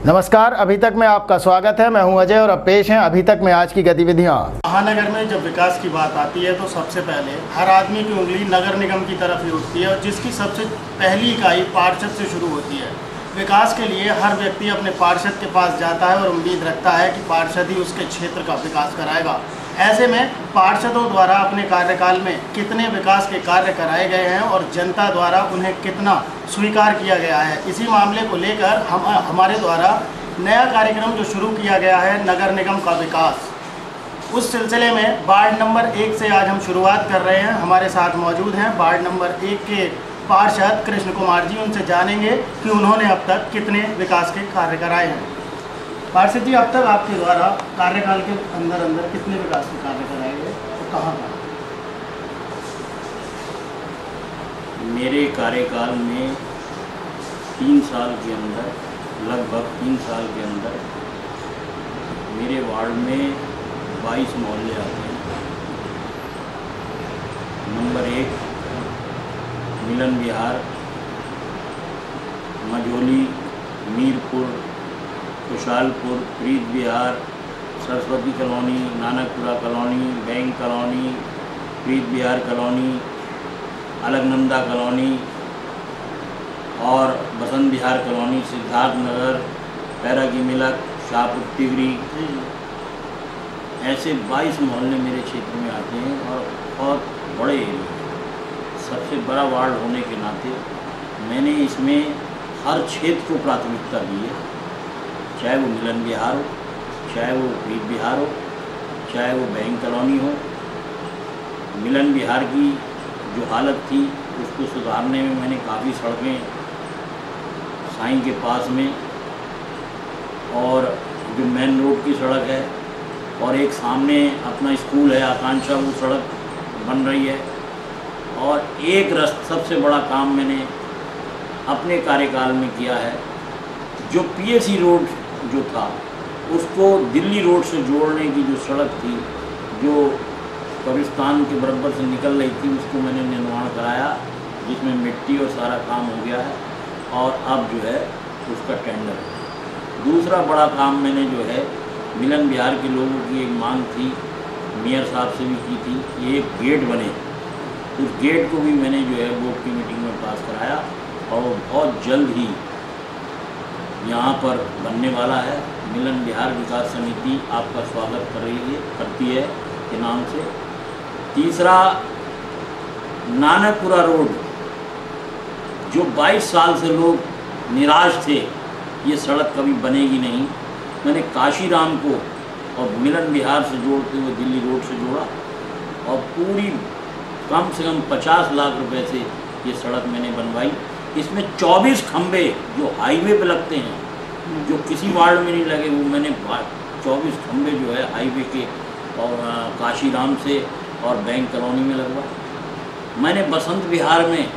नमस्कार, अभी तक में आपका स्वागत है। मैं हूं अजय और अब पेश हैं अभी तक में आज की गतिविधियां। महानगर में जब विकास की बात आती है तो सबसे पहले हर आदमी की उंगली नगर निगम की तरफ ही उठती है और जिसकी सबसे पहली इकाई पार्षद से शुरू होती है। विकास के लिए हर व्यक्ति अपने पार्षद के पास जाता है और उम्मीद रखता है कि पार्षद ही उसके क्षेत्र का विकास कराएगा। ऐसे में पार्षदों द्वारा अपने कार्यकाल में कितने विकास के कार्य कराए गए हैं और जनता द्वारा उन्हें कितना स्वीकार किया गया है, इसी मामले को लेकर हमारे द्वारा नया कार्यक्रम जो शुरू किया गया है नगर निगम का विकास, उस सिलसिले में वार्ड नंबर 1 से आज हम शुरुआत कर रहे हैं। हमारे साथ मौजूद हैं वार्ड नंबर 1 के पार्षद कृष्ण कुमार जी। उनसे जानेंगे कि उन्होंने अब तक कितने विकास के कार्य कराए हैं। पार्षद जी, अब तक आपके द्वारा कार्यकाल के अंदर कितने विकास के कार्य कराए गए और कहाँ कहाँ? मेरे कार्यकाल में 3 साल के अंदर, लगभग 3 साल के अंदर मेरे वार्ड में 22 मोहल्ले आते हैं। Number 1 Milan Vihar, Majholi, Mirpur, Khushalpur, Preet Vihar, Saraswati colony, Nanakpura colony, bank colony, Preet Vihar colony, Alaknanda colony और बसंत विहार कॉलोनी, सिद्धार्थ नगर, पैरा की मिलक, शाहपुर टिगरी, ऐसे 22 मोहल्ले मेरे क्षेत्र में आते हैं और बहुत बड़े एरिया। सबसे बड़ा वार्ड होने के नाते मैंने इसमें हर क्षेत्र को प्राथमिकता दी है, चाहे वो मिलन विहार हो, चाहे वो प्रीत विहार हो, चाहे वो बैंक कॉलोनी हो। मिलन विहार की जो हालत थी उसको सुधारने में मैंने काफ़ी सड़कें साईं के पास में और जो मेन रोड की सड़क है और एक सामने अपना स्कूल है आकांक्षा, वो सड़क बन रही है। और एक सबसे बड़ा काम मैंने अपने कार्यकाल में किया है, जो पीएसी रोड जो था उसको दिल्ली रोड से जोड़ने की जो सड़क थी जो कब्रिस्तान के बराबर से निकल रही थी, उसको मैंने निर्माण कराया, जिसमें मिट्टी और सारा काम हो गया है और अब जो है उसका टेंडर है। दूसरा बड़ा काम मैंने जो है मिलन विहार के लोगों की एक मांग थी, मेयर साहब से भी की थी कि एक गेट बने। उस गेट को भी मैंने जो है बोर्ड की मीटिंग में पास कराया और वो बहुत जल्द ही यहाँ पर बनने वाला है। मिलन विहार विकास समिति आपका स्वागत करती है के नाम से। तीसरा, नानकपुरा रोड, जो 22 साल से लोग निराश थे ये सड़क कभी बनेगी नहीं, मैंने काशीराम को और मिलन विहार से जोड़ते हुए दिल्ली रोड से जोड़ा और पूरी कम से कम 50 लाख रुपए से ये सड़क मैंने बनवाई। इसमें 24 खंबे जो हाईवे पे लगते हैं, जो किसी वार्ड में नहीं लगे, वो मैंने 24 खंबे जो है हाईवे के और काशीराम से और बैंक कॉलोनी में लगवा। मैंने बसंत विहार में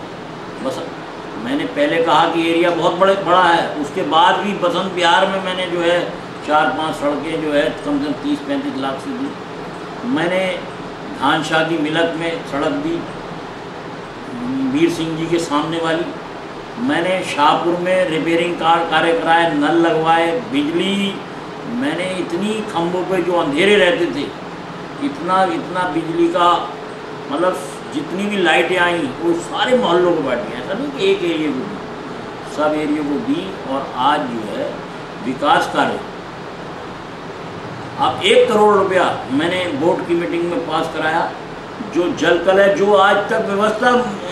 मैंने पहले कहा कि एरिया बहुत बड़ा है, उसके बाद भी बसंत विहार में मैंने जो है 4-5 सड़कें जो है कम से कम 30-35 लाख से दी। मैंने धानशाह की मिलक में सड़क दी, वीर सिंह जी के सामने वाली। मैंने शाहपुर में रिपेयरिंग कार्य कराए, नल लगवाए, बिजली, मैंने इतनी खंभों पे जो अंधेरे रहते थे, इतना बिजली का मतलब जितनी भी लाइटें आई वो सारे मोहल्लों को बांटी। ऐसा नहीं कि एक एरिया को दी, सब एरिया को दी। और आज जो है विकास कार्य, अब 1 करोड़ रुपया मैंने बोर्ड की मीटिंग में पास कराया। जो जल कल है, जो आज तक व्यवस्था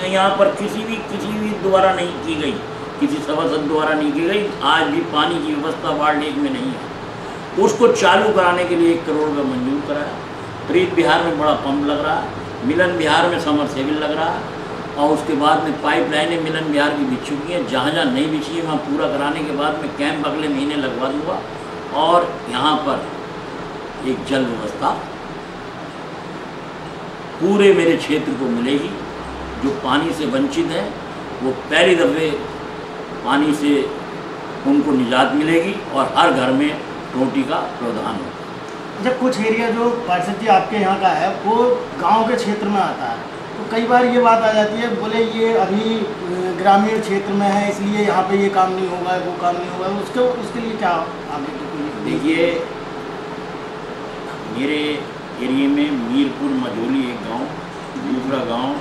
यहाँ पर किसी भी द्वारा नहीं की गई, किसी सभासद द्वारा नहीं की गई, आज भी पानी की व्यवस्था वार्ड 1 में नहीं है, उसको चालू कराने के लिए 1 करोड़ रुपये मंजूर कराया। प्रीत विहार में बड़ा पंप लग रहा है, मिलन विहार में समरसेबिल लग रहा है और उसके बाद में पाइपलाइनें मिलन बिहार की बिछ चुकी हैं। जहाँ जहाँ नहीं बिछी है वहाँ पूरा कराने के बाद में कैंप अगले महीने लगवा दूँगा और यहाँ पर एक जल व्यवस्था पूरे मेरे क्षेत्र को मिलेगी। जो पानी से वंचित हैं वो पहली दफ़े पानी से उनको निजात मिलेगी और हर घर में रोटी का प्रावधान होगा। जब कुछ एरिया जो पार्षद जी आपके यहाँ का है वो गांव के क्षेत्र में आता है तो कई बार ये बात आ जाती है, बोले ये अभी ग्रामीण क्षेत्र में है इसलिए यहाँ पे ये काम नहीं होगा, वो काम नहीं होगा, उसके लिए क्या आगे की कोई? देखिए, मेरे एरिए में मीरपुर मझोली एक गांव, दूसरा गांव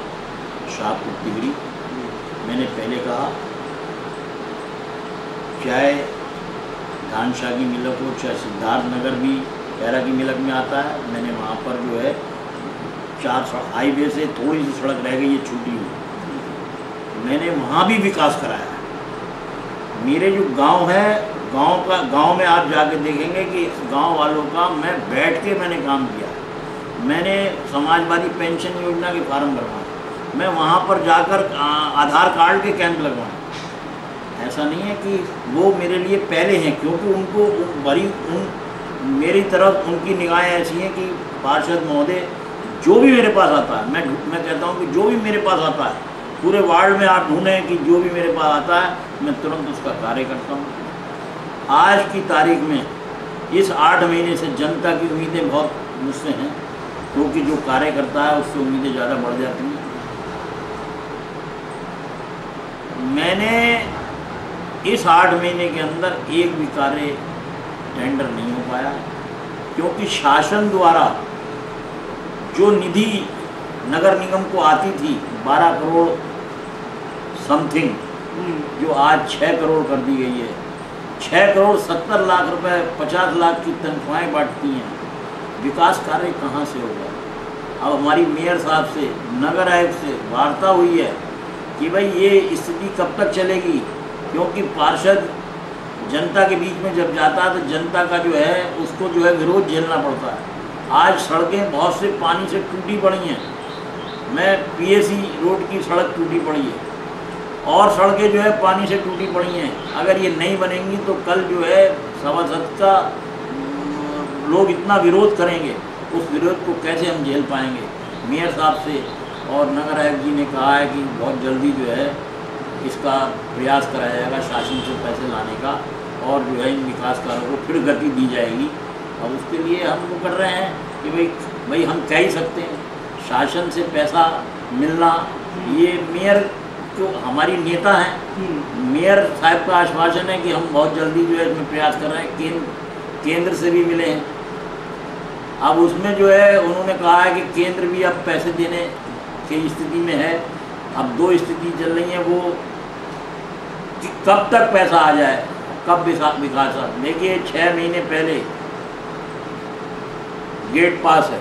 शाहपुर तिगरी। मैंने पहले कहा चाहे धानशाह की मिलक हो, चाहे सिद्धार्थ नगर भी पैरा की मिलक में आता है, मैंने वहाँ पर जो है 4 हाईवे से थोड़ी सी सड़क रह गई है छूटी हुई, मैंने वहाँ भी विकास कराया है। मेरे जो गांव है, गांव में आप जाके देखेंगे कि गांव वालों का मैं बैठ के मैंने काम किया। मैंने समाजवादी पेंशन योजना के फार्म भरवाए, मैं वहाँ पर जाकर आधार कार्ड के कैंप लगवाए। ऐसा नहीं है कि वो मेरे लिए पहले हैं, क्योंकि उनको मेरी तरफ उनकी निगाहें ऐसी हैं कि पार्षद महोदय जो भी मेरे पास आता है, मैं कहता हूँ कि जो भी मेरे पास आता है, पूरे वार्ड में आप ढूंढें कि जो भी मेरे पास आता है मैं तुरंत उसका कार्य करता हूँ। आज की तारीख में इस 8 महीने से जनता की उम्मीदें बहुत मुझसे हैं, क्योंकि जो कार्य करता है उससे उम्मीदें ज़्यादा बढ़ जाती हैं। मैंने इस 8 महीने के अंदर एक भी कार्य टेंडर नहीं हो पाया, क्योंकि शासन द्वारा जो निधि नगर निगम को आती थी 12 करोड़ समथिंग, जो आज 6 करोड़ कर दी गई है। 6 करोड़ 70 लाख रुपए 50 लाख की तनख्वाहें बांटती हैं, विकास कार्य कहाँ से होगा? अब हमारी मेयर साहब से, नगर आयुक्त से वार्ता हुई है कि भाई ये स्थिति कब तक चलेगी, क्योंकि पार्षद जनता के बीच में जब जाता है तो जनता का जो है उसको जो है विरोध झेलना पड़ता है। आज सड़कें बहुत से पानी से टूटी पड़ी हैं, मैं पीएसी रोड की सड़क टूटी पड़ी है और सड़कें जो है पानी से टूटी पड़ी हैं। अगर ये नहीं बनेंगी तो कल जो है सभासद का लोग इतना विरोध करेंगे, उस विरोध को कैसे हम झेल पाएंगे? मेयर साहब से और नगर आयुक्त जी ने कहा है कि बहुत जल्दी जो है इसका प्रयास कराया जाएगा शासन से पैसे लाने का, और जो है इन विकास कार्यों को फिर गति दी जाएगी। अब उसके लिए हम वो कर रहे हैं कि भाई हम कह ही सकते हैं, शासन से पैसा मिलना, ये मेयर जो हमारी नेता हैं, मेयर साहब का आश्वासन है कि हम बहुत जल्दी जो है इसमें प्रयास कर रहे हैं, केंद्र से भी मिले हैं। अब उसमें जो है उन्होंने कहा है कि केंद्र भी अब पैसे देने की स्थिति में है। अब 2 स्थिति चल रही है, वो कि कब तक पैसा आ जाए, कब विकास। देखिए 6 महीने पहले गेट पास है,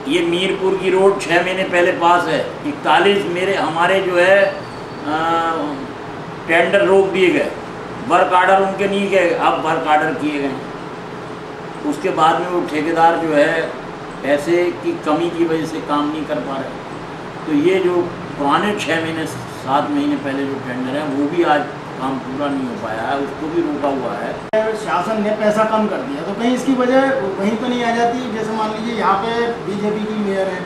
ये मीरपुर की रोड 6 महीने पहले पास है। 41 हमारे जो है टेंडर रोक दिए गए, वर्क आर्डर उनके नहीं गए, अब वर्क आर्डर किए गए। उसके बाद में वो ठेकेदार जो है पैसे की कमी की वजह से काम नहीं कर पा रहे। तो ये जो पुराने 6 महीने 7 महीने पहले जो टेंडर है वो भी आज काम पूरा नहीं हो पाया है, उसको भी रोका हुआ है। शासन ने पैसा कम कर दिया तो कहीं इसकी वजह वहीं तो नहीं आ जाती? जैसे मान लीजिए यहाँ पे बीजेपी की मेयर है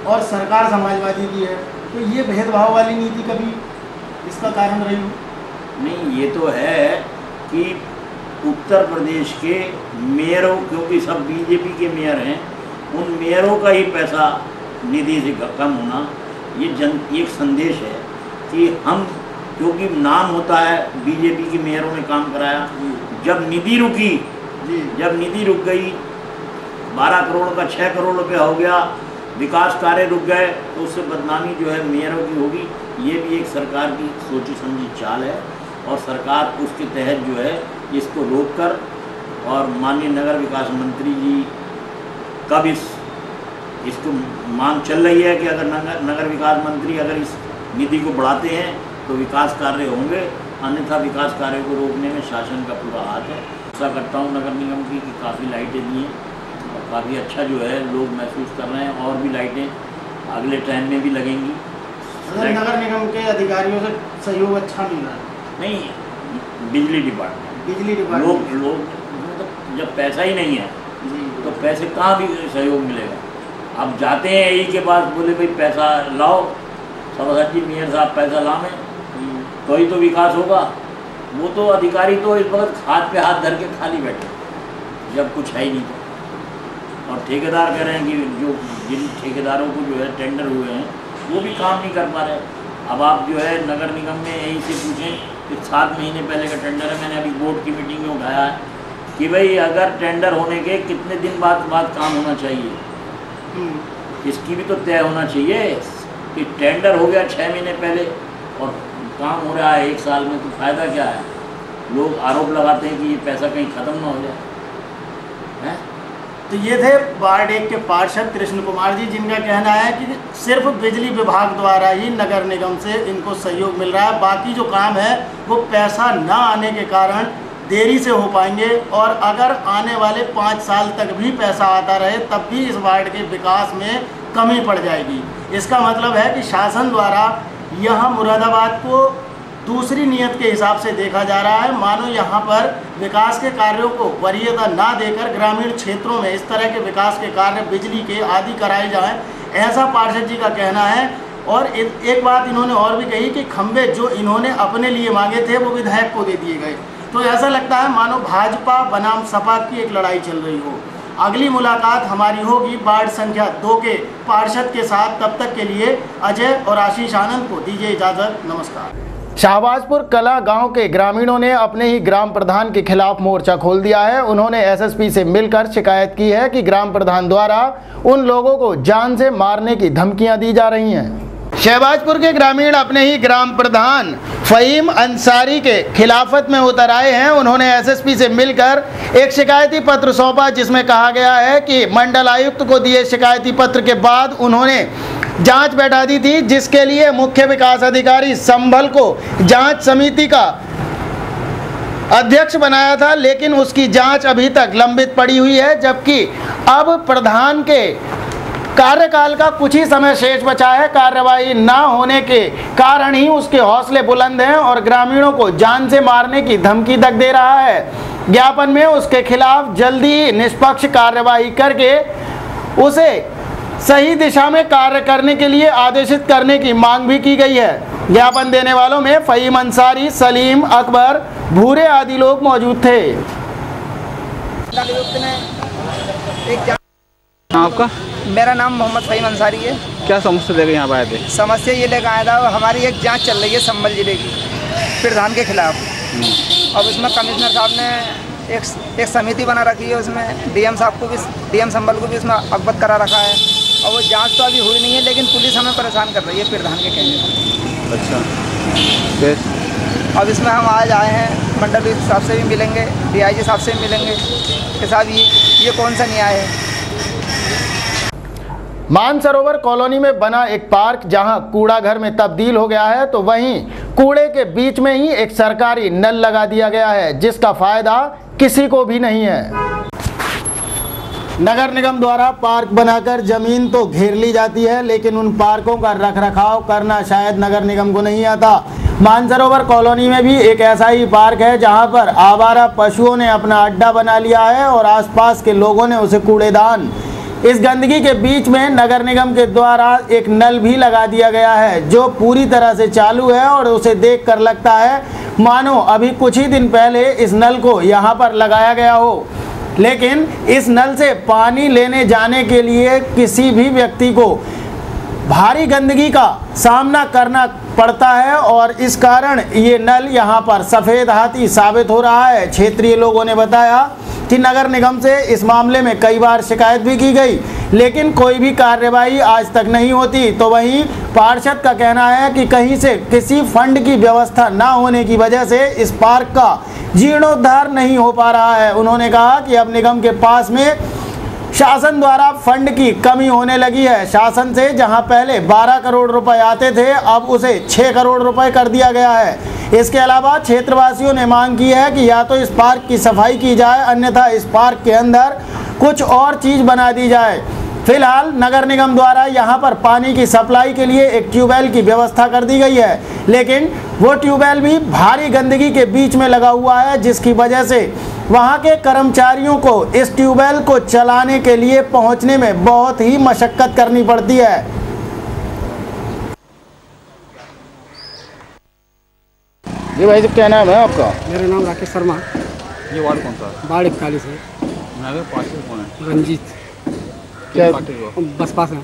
और सरकार समाजवादी की है, तो ये भेदभाव वाली नीति कभी इसका कारण रही? नहीं, ये तो है कि उत्तर प्रदेश के मेयरों, क्योंकि सब बीजेपी के मेयर हैं, उन मेयरों का ही पैसा निधि से कम होना ये एक संदेश है कि हम, क्योंकि नाम होता है बीजेपी के मेयरों ने काम कराया, जब निधि रुकी, जब निधि रुक गई, 12 करोड़ का 6 करोड़ रुपया हो गया, विकास कार्य रुक गए, तो उससे बदनामी जो है मेयरों की होगी। ये भी एक सरकार की सोची समझी चाल है और सरकार उसके तहत जो है इसको रोक कर, और माननीय नगर विकास मंत्री जी कब इसको मांग चल रही है कि अगर नगर विकास मंत्री अगर इस निधि को बढ़ाते हैं तो विकास कार्य होंगे, अन्यथा विकास कार्यों को रोकने में शासन का पूरा हाथ है। ऐसा करता हूँ नगर निगम की कि काफ़ी लाइटें दी हैं और काफ़ी अच्छा जो है लोग महसूस कर रहे हैं, और भी लाइटें अगले टाइम में भी लगेंगी। नगर निगम के अधिकारियों से सहयोग अच्छा मिल रहा है? नहीं, बिजली डिपार्टमेंट लोग मतलब जब पैसा ही नहीं है तो पैसे कहाँ भी सहयोग मिलेगा। अब जाते हैं यही के पास, बोले भाई पैसा लाओ, सभासद जी मेयर साहब पैसा लाने तो ही तो विकास होगा। वो तो अधिकारी तो इस वक्त हाथ पे हाथ धर के खाली बैठे जब कुछ है ही नहीं तो। और ठेकेदार कह रहे हैं कि जो जिन ठेकेदारों को जो है टेंडर हुए हैं वो भी काम नहीं कर पा रहे। अब आप जो है नगर निगम में यहीं से पूछें कि 7 महीने पहले का टेंडर है, मैंने अभी बोर्ड की मीटिंग में उठाया है कि भाई अगर टेंडर होने के कितने दिन बाद काम होना चाहिए, इसकी भी तो तय होना चाहिए कि टेंडर हो गया 6 महीने पहले और काम हो रहा है 1 साल में, तो फ़ायदा क्या है। लोग आरोप लगाते हैं कि ये पैसा कहीं ख़त्म ना हो जाए है? तो ये थे वार्ड 1 के पार्षद कृष्ण कुमार जी, जिनका कहना है कि सिर्फ बिजली विभाग द्वारा ही नगर निगम से इनको सहयोग मिल रहा है, बाकी जो काम है वो पैसा ना आने के कारण देरी से हो पाएंगे। और अगर आने वाले 5 साल तक भी पैसा आता रहे तब भी इस वार्ड के विकास में कमी पड़ जाएगी। इसका मतलब है कि शासन द्वारा यहाँ मुरादाबाद को दूसरी नियत के हिसाब से देखा जा रहा है। मानो यहाँ पर विकास के कार्यों को वरीयता ना देकर ग्रामीण क्षेत्रों में इस तरह के विकास के कार्य बिजली के आदि कराए जाएं, ऐसा पार्षद जी का कहना है। और एक बात इन्होंने और भी कही कि खंबे जो इन्होंने अपने लिए मांगे थे वो विधायक को दे दिए गए। तो ऐसा लगता है मानो भाजपा बनाम सपा की एक लड़ाई चल रही हो। अगली मुलाकात हमारी होगी वार्ड संख्या 2 के पार्षद के साथ। तब तक के लिए अजय और आशीष आनंद को दीजिए इजाज़त। नमस्कार। शाहबाजपुर कला गांव के ग्रामीणों ने अपने ही ग्राम प्रधान के खिलाफ मोर्चा खोल दिया है। उन्होंने एसएसपी से मिलकर शिकायत की है कि ग्राम प्रधान द्वारा उन लोगों को जान से मारने की धमकियां दी जा रही हैं। शहबाजपुर के ग्रामीण अपने ही ग्राम प्रधान फ़हीम अंसारी के खिलाफत में उतर आए हैं। उन्होंने एसएसपी से मिलकर एक शिकायती पत्र सौंपा, जिसमें कहा गया है कि मंडल आयुक्त को दिए शिकायती पत्र के बाद उन्होंने जांच बैठा दी थी, जिसके लिए मुख्य विकास अधिकारी संभल को जांच समिति का अध्यक्ष बनाया था, लेकिन उसकी जांच अभी तक लंबित पड़ी हुई है। जबकि अब प्रधान के कार्यकाल का कुछ ही समय शेष बचा है। कार्यवाही ना होने के कारण ही उसके हौसले बुलंद हैं और ग्रामीणों को जान से मारने की धमकी तक दे रहा है। ज्ञापन में उसके खिलाफ जल्दी ही निष्पक्ष कार्यवाही करके उसे सही दिशा में कार्य करने के लिए आदेशित करने की मांग भी की गई है। ज्ञापन देने वालों में फ़हीम अंसारी, सलीम, अकबर, भूरे आदि लोग मौजूद थे। आपका? मेरा नाम मोहम्मद फ़हीम अंसारी है। क्या समस्या लेकर यहाँ आए थे? समस्या ये लेकर आया था, हमारी एक जांच चल रही है संभल जिले की प्रधान के खिलाफ। अब इसमें कमिश्नर साहब ने एक समिति बना रखी है, उसमें डीएम साहब को भी, डीएम संभल को भी इसमें अवगत करा रखा है। और वो जांच तो अभी हुई नहीं है, लेकिन पुलिस हमें परेशान कर रही है प्रधान के कहने पर। अच्छा, फिर अब इसमें हम आज आए हैं, मंडल साहब से भी मिलेंगे, डीआईजी साहब से भी मिलेंगे कि साहब ये कौन सा न्याय है। मानसरोवर कॉलोनी में बना एक पार्क जहां कूड़ा घर में तब्दील हो गया है, तो वहीं कूड़े के बीच में ही एक सरकारी नल लगा दिया गया है, जिसका फायदा किसी को भी नहीं है। नगर निगम द्वारा पार्क बनाकर जमीन तो घेर ली जाती है, लेकिन उन पार्कों का रखरखाव करना शायद नगर निगम को नहीं आता। मानसरोवर कॉलोनी में भी एक ऐसा ही पार्क है जहां पर आवारा पशुओं ने अपना अड्डा बना लिया है और आसपास के लोगों ने उसे कूड़ेदान। इस गंदगी के बीच में नगर निगम के द्वारा एक नल भी लगा दिया गया है, जो पूरी तरह से चालू है और उसे देखकर लगता है मानो अभी कुछ ही दिन पहले इस नल को यहाँ पर लगाया गया हो। लेकिन इस नल से पानी लेने जाने के लिए किसी भी व्यक्ति को भारी गंदगी का सामना करना पड़ता है और इस कारण ये नल यहाँ पर सफ़ेद हाथी साबित हो रहा है। क्षेत्रीय लोगों ने बताया कि नगर निगम से इस मामले में कई बार शिकायत भी की गई, लेकिन कोई भी कार्यवाही आज तक नहीं होती। तो वहीं पार्षद का कहना है कि कहीं से किसी फंड की व्यवस्था ना होने की वजह से इस पार्क का जीर्णोद्धार नहीं हो पा रहा है। उन्होंने कहा कि अब निगम के पास में शासन द्वारा फंड की कमी होने लगी है। शासन से जहां पहले 12 करोड़ रुपए आते थे, अब उसे 6 करोड़ रुपए कर दिया गया है। इसके अलावा क्षेत्रवासियों ने मांग की है कि या तो इस पार्क की सफाई की जाए, अन्यथा इस पार्क के अंदर कुछ और चीज़ बना दी जाए। फिलहाल नगर निगम द्वारा यहां पर पानी की सप्लाई के लिए एक ट्यूबवेल की व्यवस्था कर दी गई है, लेकिन वो ट्यूबवेल भी भारी गंदगी के बीच में लगा हुआ है, जिसकी वजह से वहां के कर्मचारियों को इस ट्यूबवेल को चलाने के लिए पहुंचने में बहुत ही मशक्कत करनी पड़ती है। जी भाई साहब, क्या नाम है आपका? मेरा नाम राकेश शर्मा। ये वार्ड कौन सा है? वार्ड 41 है। नगर पार्षद कौन है? रंजीत क्या बसपा से।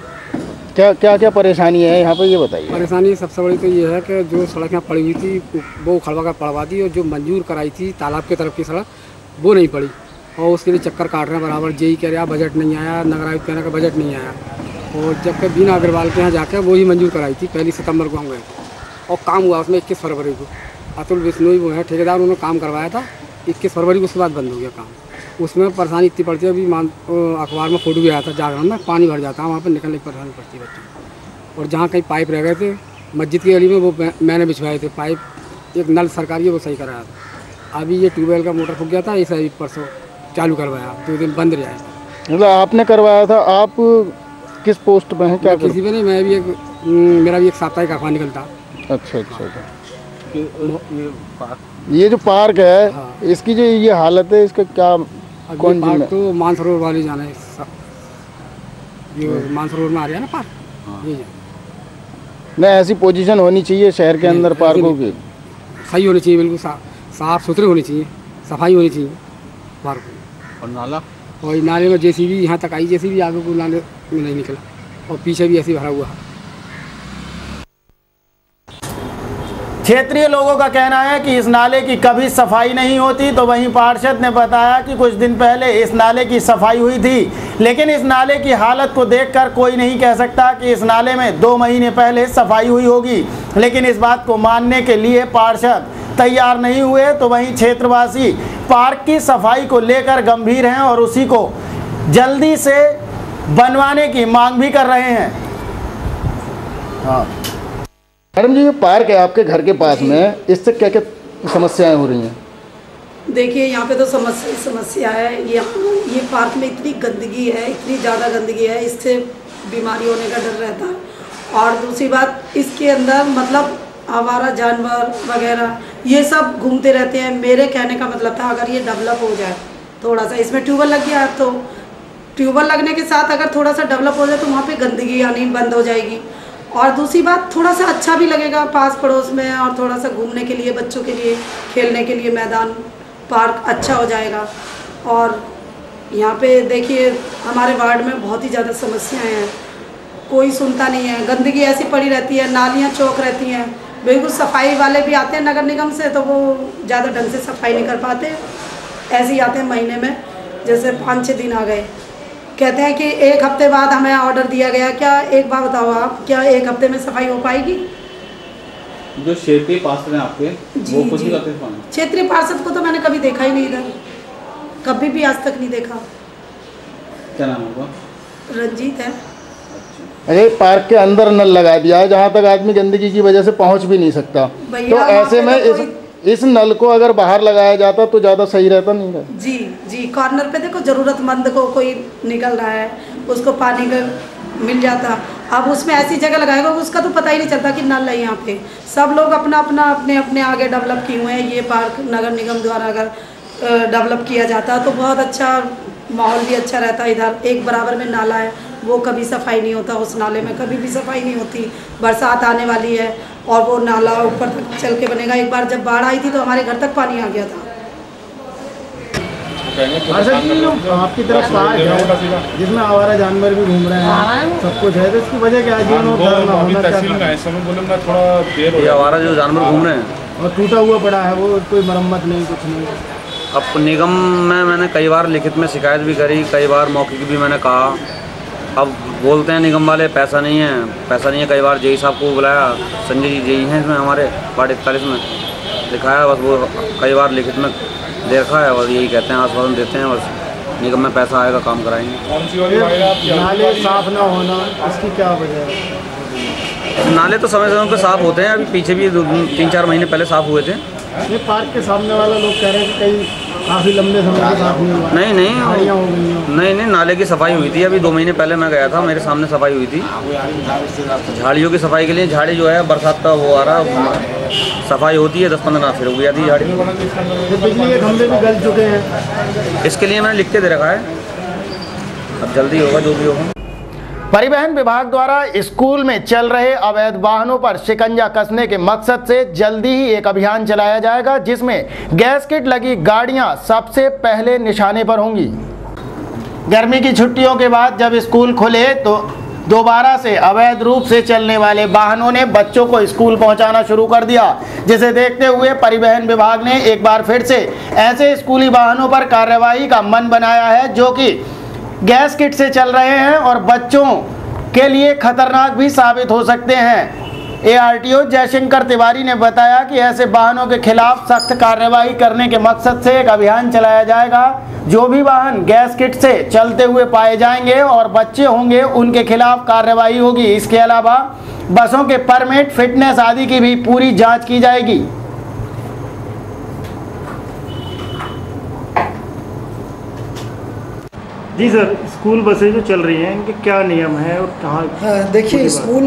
क्या परेशानी है यहाँ पे, ये बताइए। परेशानी सबसे बड़ी तो ये है कि जो सड़क यहाँ पड़ी हुई थी वो उखड़वा कर पड़वा दी, और जो मंजूर कराई थी तालाब की तरफ की सड़क वो नहीं पड़ी, और उसके लिए चक्कर काट रहे हैं बराबर। जेई कह रहा बजट नहीं आया, नगर आयुक्त कहने का बजट नहीं आया, और जबकि बीना अग्रवाल के यहाँ जाकर वही मंजूर कराई थी। 1 सितंबर को हम गए थे और काम हुआ उसमें 21 फरवरी को। अतुल बिश्नोई वो है ठेकेदार, उन्होंने काम करवाया था 21 फरवरी को, उसके बाद बंद हो गया काम। उसमें परेशानी इतनी पड़ती है, अभी अखबार में फोटो भी आया था जागरण में, पानी भर जाता है वहाँ पर, निकलने की परेशानी पड़ती है बच्चों को। और जहाँ कहीं पाइप रह गए थे मस्जिद की गली में, वो मैंने बिछवाए थे पाइप, एक नल सरकारी है वो सही कराया था। अभी ये ट्यूबवेल का मोटर फूक गया था, इसे अभी परसों चालू करवाया, 2 दिन बंद रहा है। मतलब आपने करवाया था? आप किस पोस्ट में हैं? क्या किसी पे नहीं, मैं भी एक मेरा भी एक साप्ताहिक अखबार निकलता। अच्छा। ये जो पार्क है, हाँ। इसकी जो ये हालत है, इसका क्या कौन पार्क तो मानसरोवर वाले जाना है, ये मानसरोवर में आ रहा है ना पार्क। हाँ। ये नहीं, ऐसी पोजीशन होनी चाहिए शहर के अंदर पार्कों की, सही होनी चाहिए, बिल्कुल साफ सुथरे होनी चाहिए, सफाई होनी चाहिए पार्क। और नाला, और नाले में जेसीबी यहाँ तक आई, जेसीबी आगे को नाले में नहीं निकला, और पीछे भी ऐसे भरा हुआ है। क्षेत्रीय लोगों का कहना है कि इस नाले की कभी सफाई नहीं होती, तो वहीं पार्षद ने बताया कि कुछ दिन पहले इस नाले की सफाई हुई थी, लेकिन इस नाले की हालत को देखकर कोई नहीं कह सकता कि इस नाले में 2 महीने पहले सफाई हुई होगी, लेकिन इस बात को मानने के लिए पार्षद तैयार नहीं हुए। तो वहीं क्षेत्रवासी पार्क की सफाई को लेकर गंभीर हैं और उसी को जल्दी से बनवाने की मांग भी कर रहे हैं। हाँ मैडम जी, ये पार्क है आपके घर के पास में, इससे क्या क्या समस्याएं हो रही हैं? देखिए, यहाँ पे तो समस्या है। ये पार्क में इतनी गंदगी है, इतनी ज़्यादा गंदगी है, इससे बीमारी होने का डर रहता है। और दूसरी बात, इसके अंदर मतलब आवारा जानवर वगैरह ये सब घूमते रहते हैं। मेरे कहने का मतलब था, अगर ये डेवलप हो जाए थोड़ा सा, इसमें ट्यूबवेल लग गया, तो ट्यूबवेल लगने के साथ अगर थोड़ा सा डेवलप हो जाए तो वहाँ पे गंदगी आनी बंद हो जाएगी। और दूसरी बात, थोड़ा सा अच्छा भी लगेगा पास पड़ोस में, और थोड़ा सा घूमने के लिए, बच्चों के लिए खेलने के लिए मैदान पार्क अच्छा हो जाएगा। और यहाँ पे देखिए, हमारे वार्ड में बहुत ही ज़्यादा समस्याएं हैं, कोई सुनता नहीं है। गंदगी ऐसी पड़ी रहती है, नालियाँ चौक रहती हैं, बिल्कुल सफाई वाले भी आते हैं नगर निगम से, तो वो ज़्यादा ढंग से सफाई नहीं कर पाते, ऐसे ही आते हैं महीने में, जैसे 5-6 दिन आ गए, कहते हैं कि 1 हफ्ते बाद हमें ऑर्डर दिया गया। क्या एक बार बताओ आप, क्या 1 हफ्ते में सफाई हो पाएगी? जो क्षेत्रीय पार्षद हैं आपके, वो कुछ नहीं करते हैं? क्षेत्रीय पार्षद को तो मैंने कभी देखा ही नहीं इधर, कभी भी आज तक नहीं देखा। क्या नाम होगा? रंजीत है। अरे पार्क के अंदर नल लगा दिया है, जहाँ तक आदमी गंदगी की वजह से पहुँच भी नहीं सकता, तो ऐसे में इस नल को अगर बाहर लगाया जाता तो ज़्यादा सही रहता नहीं था? जी, कॉर्नर पे देखो, ज़रूरतमंद को कोई निकल रहा है, उसको पानी का मिल जाता। अब उसमें ऐसी जगह लगाएगा, उसका तो पता ही नहीं चलता कि नल है। यहाँ पे सब लोग अपना अपने आगे डेवलप किए हुए हैं। ये पार्क नगर निगम द्वारा अगर डेवलप किया जाता तो बहुत अच्छा, माहौल भी अच्छा रहता। इधर एक बराबर में नाला है, वो कभी सफाई नहीं होता, उस नाले में कभी भी सफाई नहीं होती। बरसात आने वाली है और वो नाला ऊपर तक चल के बनेगा। एक बार जब बाढ़ आई थी तो हमारे घर तक पानी आ गया था। आपकी तरफ पार्क है जिसमें आवारा जानवर भी घूम रहे हैं, सब कुछ है, तो इसकी वजह क्या है? ये आवारा जो जानवर घूम रहे हैं और टूटा हुआ पड़ा है, वो कोई मरम्मत नहीं, कुछ नहीं। अब निगम में मैंने कई बार लिखित में शिकायत भी करी, कई बार मौके की भी मैंने कहा। अब बोलते हैं निगम वाले पैसा नहीं है। कई बार जेई साहब को बुलाया, संजय जी जेई हैं इसमें हमारे वार्ड 41 में, दिखाया, बस वो कई बार लिखित में देखा है और यही कहते हैं, आश्वासन देते हैं, बस निगम में पैसा आएगा काम कराएंगे। नाले साफ ना होना, इसकी क्या वजह है? नाले तो समय समय पर साफ़ होते हैं, अभी पीछे भी 3-4 महीने पहले साफ़ हुए थे। ये पार्क के सामने वाला लोग कह रहे हैं कि कई काफ़ी लंबे समय के साथ नहीं हुआ? नहीं, नाले की सफाई हुई थी अभी 2 महीने पहले मैं गया था, मेरे सामने सफाई हुई थी। झाड़ियों की सफाई के लिए झाड़ी जो है बरसात का वो आ रहा, सफाई होती है 10-15 फिर हो गया थी झाड़ी। बिजली के खंभे भी गल चुके हैं, इसके लिए मैंने लिख के दे रखा है, अब जल्दी होगा जो भी होगा। परिवहन विभाग द्वारा स्कूल में चल रहे अवैध वाहनों पर शिकंजा कसने के मकसद से जल्दी ही एक अभियान चलाया जाएगा, जिसमें गैस किट लगी गाड़ियां सबसे पहले निशाने पर होंगी। गर्मी की छुट्टियों के बाद जब स्कूल खुले तो दोबारा से अवैध रूप से चलने वाले वाहनों ने बच्चों को स्कूल पहुंचाना शुरू कर दिया, जिसे देखते हुए परिवहन विभाग ने एक बार फिर से ऐसे स्कूली वाहनों पर कार्रवाई का मन बनाया है जो कि गैस किट से चल रहे हैं और बच्चों के लिए खतरनाक भी साबित हो सकते हैं। ARTO जयशंकर तिवारी ने बताया कि ऐसे वाहनों के खिलाफ सख्त कार्रवाई करने के मकसद से एक अभियान चलाया जाएगा। जो भी वाहन गैस किट से चलते हुए पाए जाएंगे और बच्चे होंगे उनके खिलाफ कार्रवाई होगी। इसके अलावा बसों के परमिट, फिटनेस आदि की भी पूरी जाँच की जाएगी। जी सर, स्कूल बसें जो चल रही हैं इनके क्या नियम है और कहाँ? देखिए, स्कूल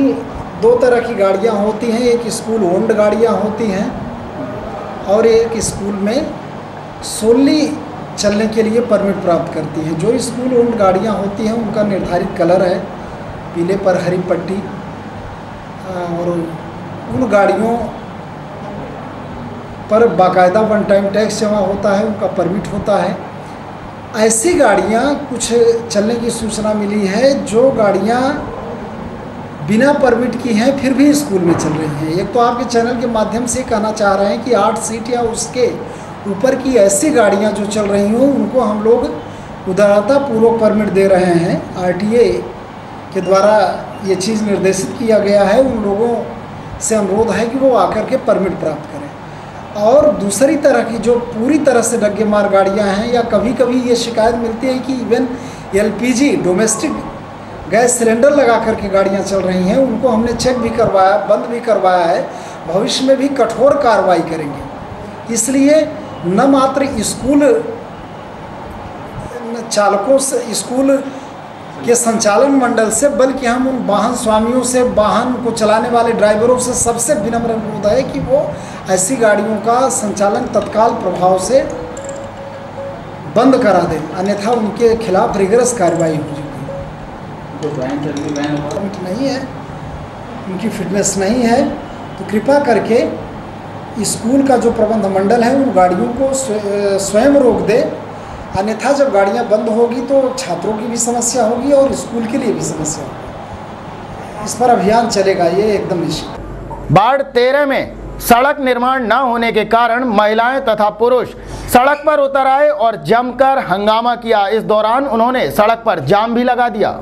2 तरह की गाड़ियाँ होती हैं, एक स्कूल ओन्ड गाड़ियाँ होती हैं और एक स्कूल में सोली चलने के लिए परमिट प्राप्त करती हैं। जो स्कूल ओन्ड गाड़ियाँ होती हैं उनका निर्धारित कलर है, पीले पर हरी पट्टी, और उन गाड़ियों पर बाकायदा 1 टाइम टैक्स जमा होता है, उनका परमिट होता है। ऐसी गाड़ियाँ कुछ चलने की सूचना मिली है जो गाड़ियाँ बिना परमिट की हैं फिर भी स्कूल में चल रही हैं। एक तो आपके चैनल के माध्यम से कहना चाह रहे हैं कि 8 सीट या उसके ऊपर की ऐसी गाड़ियाँ जो चल रही हों उनको हम लोग उदारतापूर्वक परमिट दे रहे हैं। RTA के द्वारा ये चीज़ निर्देशित किया गया है, उन लोगों से अनुरोध है कि वो आकर के परमिट प्राप्त करें। और दूसरी तरह की जो पूरी तरह से डग्गे मार गाड़ियां हैं, या कभी कभी ये शिकायत मिलती है कि even LPG domestic gas cylinder लगा करके गाड़ियां चल रही हैं, उनको हमने चेक भी करवाया, बंद भी करवाया है। भविष्य में भी कठोर कार्रवाई करेंगे। इसलिए न मात्र स्कूल चालकों से, स्कूल के संचालन मंडल से, बल्कि हम उन वाहन स्वामियों से, वाहन को चलाने वाले ड्राइवरों से सबसे विनम्र अनुरोध है कि वो ऐसी गाड़ियों का संचालन तत्काल प्रभाव से बंद करा दें, अन्यथा उनके खिलाफ रिगरस कार्रवाई हो जाएगी। परमिट नहीं है, उनकी फिटनेस नहीं है, तो कृपया करके स्कूल का जो प्रबंध मंडल है उन गाड़ियों को स्वयं रोक दे, अन्यथा जब गाड़ियां बंद होगी तो छात्रों की भी समस्या होगी और स्कूल के लिए भी समस्या होगी। इस पर अभियान चलेगा, ये एकदम निश्चित। वार्ड 13 में सड़क निर्माण न होने के कारण महिलाएं तथा पुरुष सड़क पर उतर आए और जमकर हंगामा किया। इस दौरान उन्होंने सड़क पर जाम भी लगा दिया।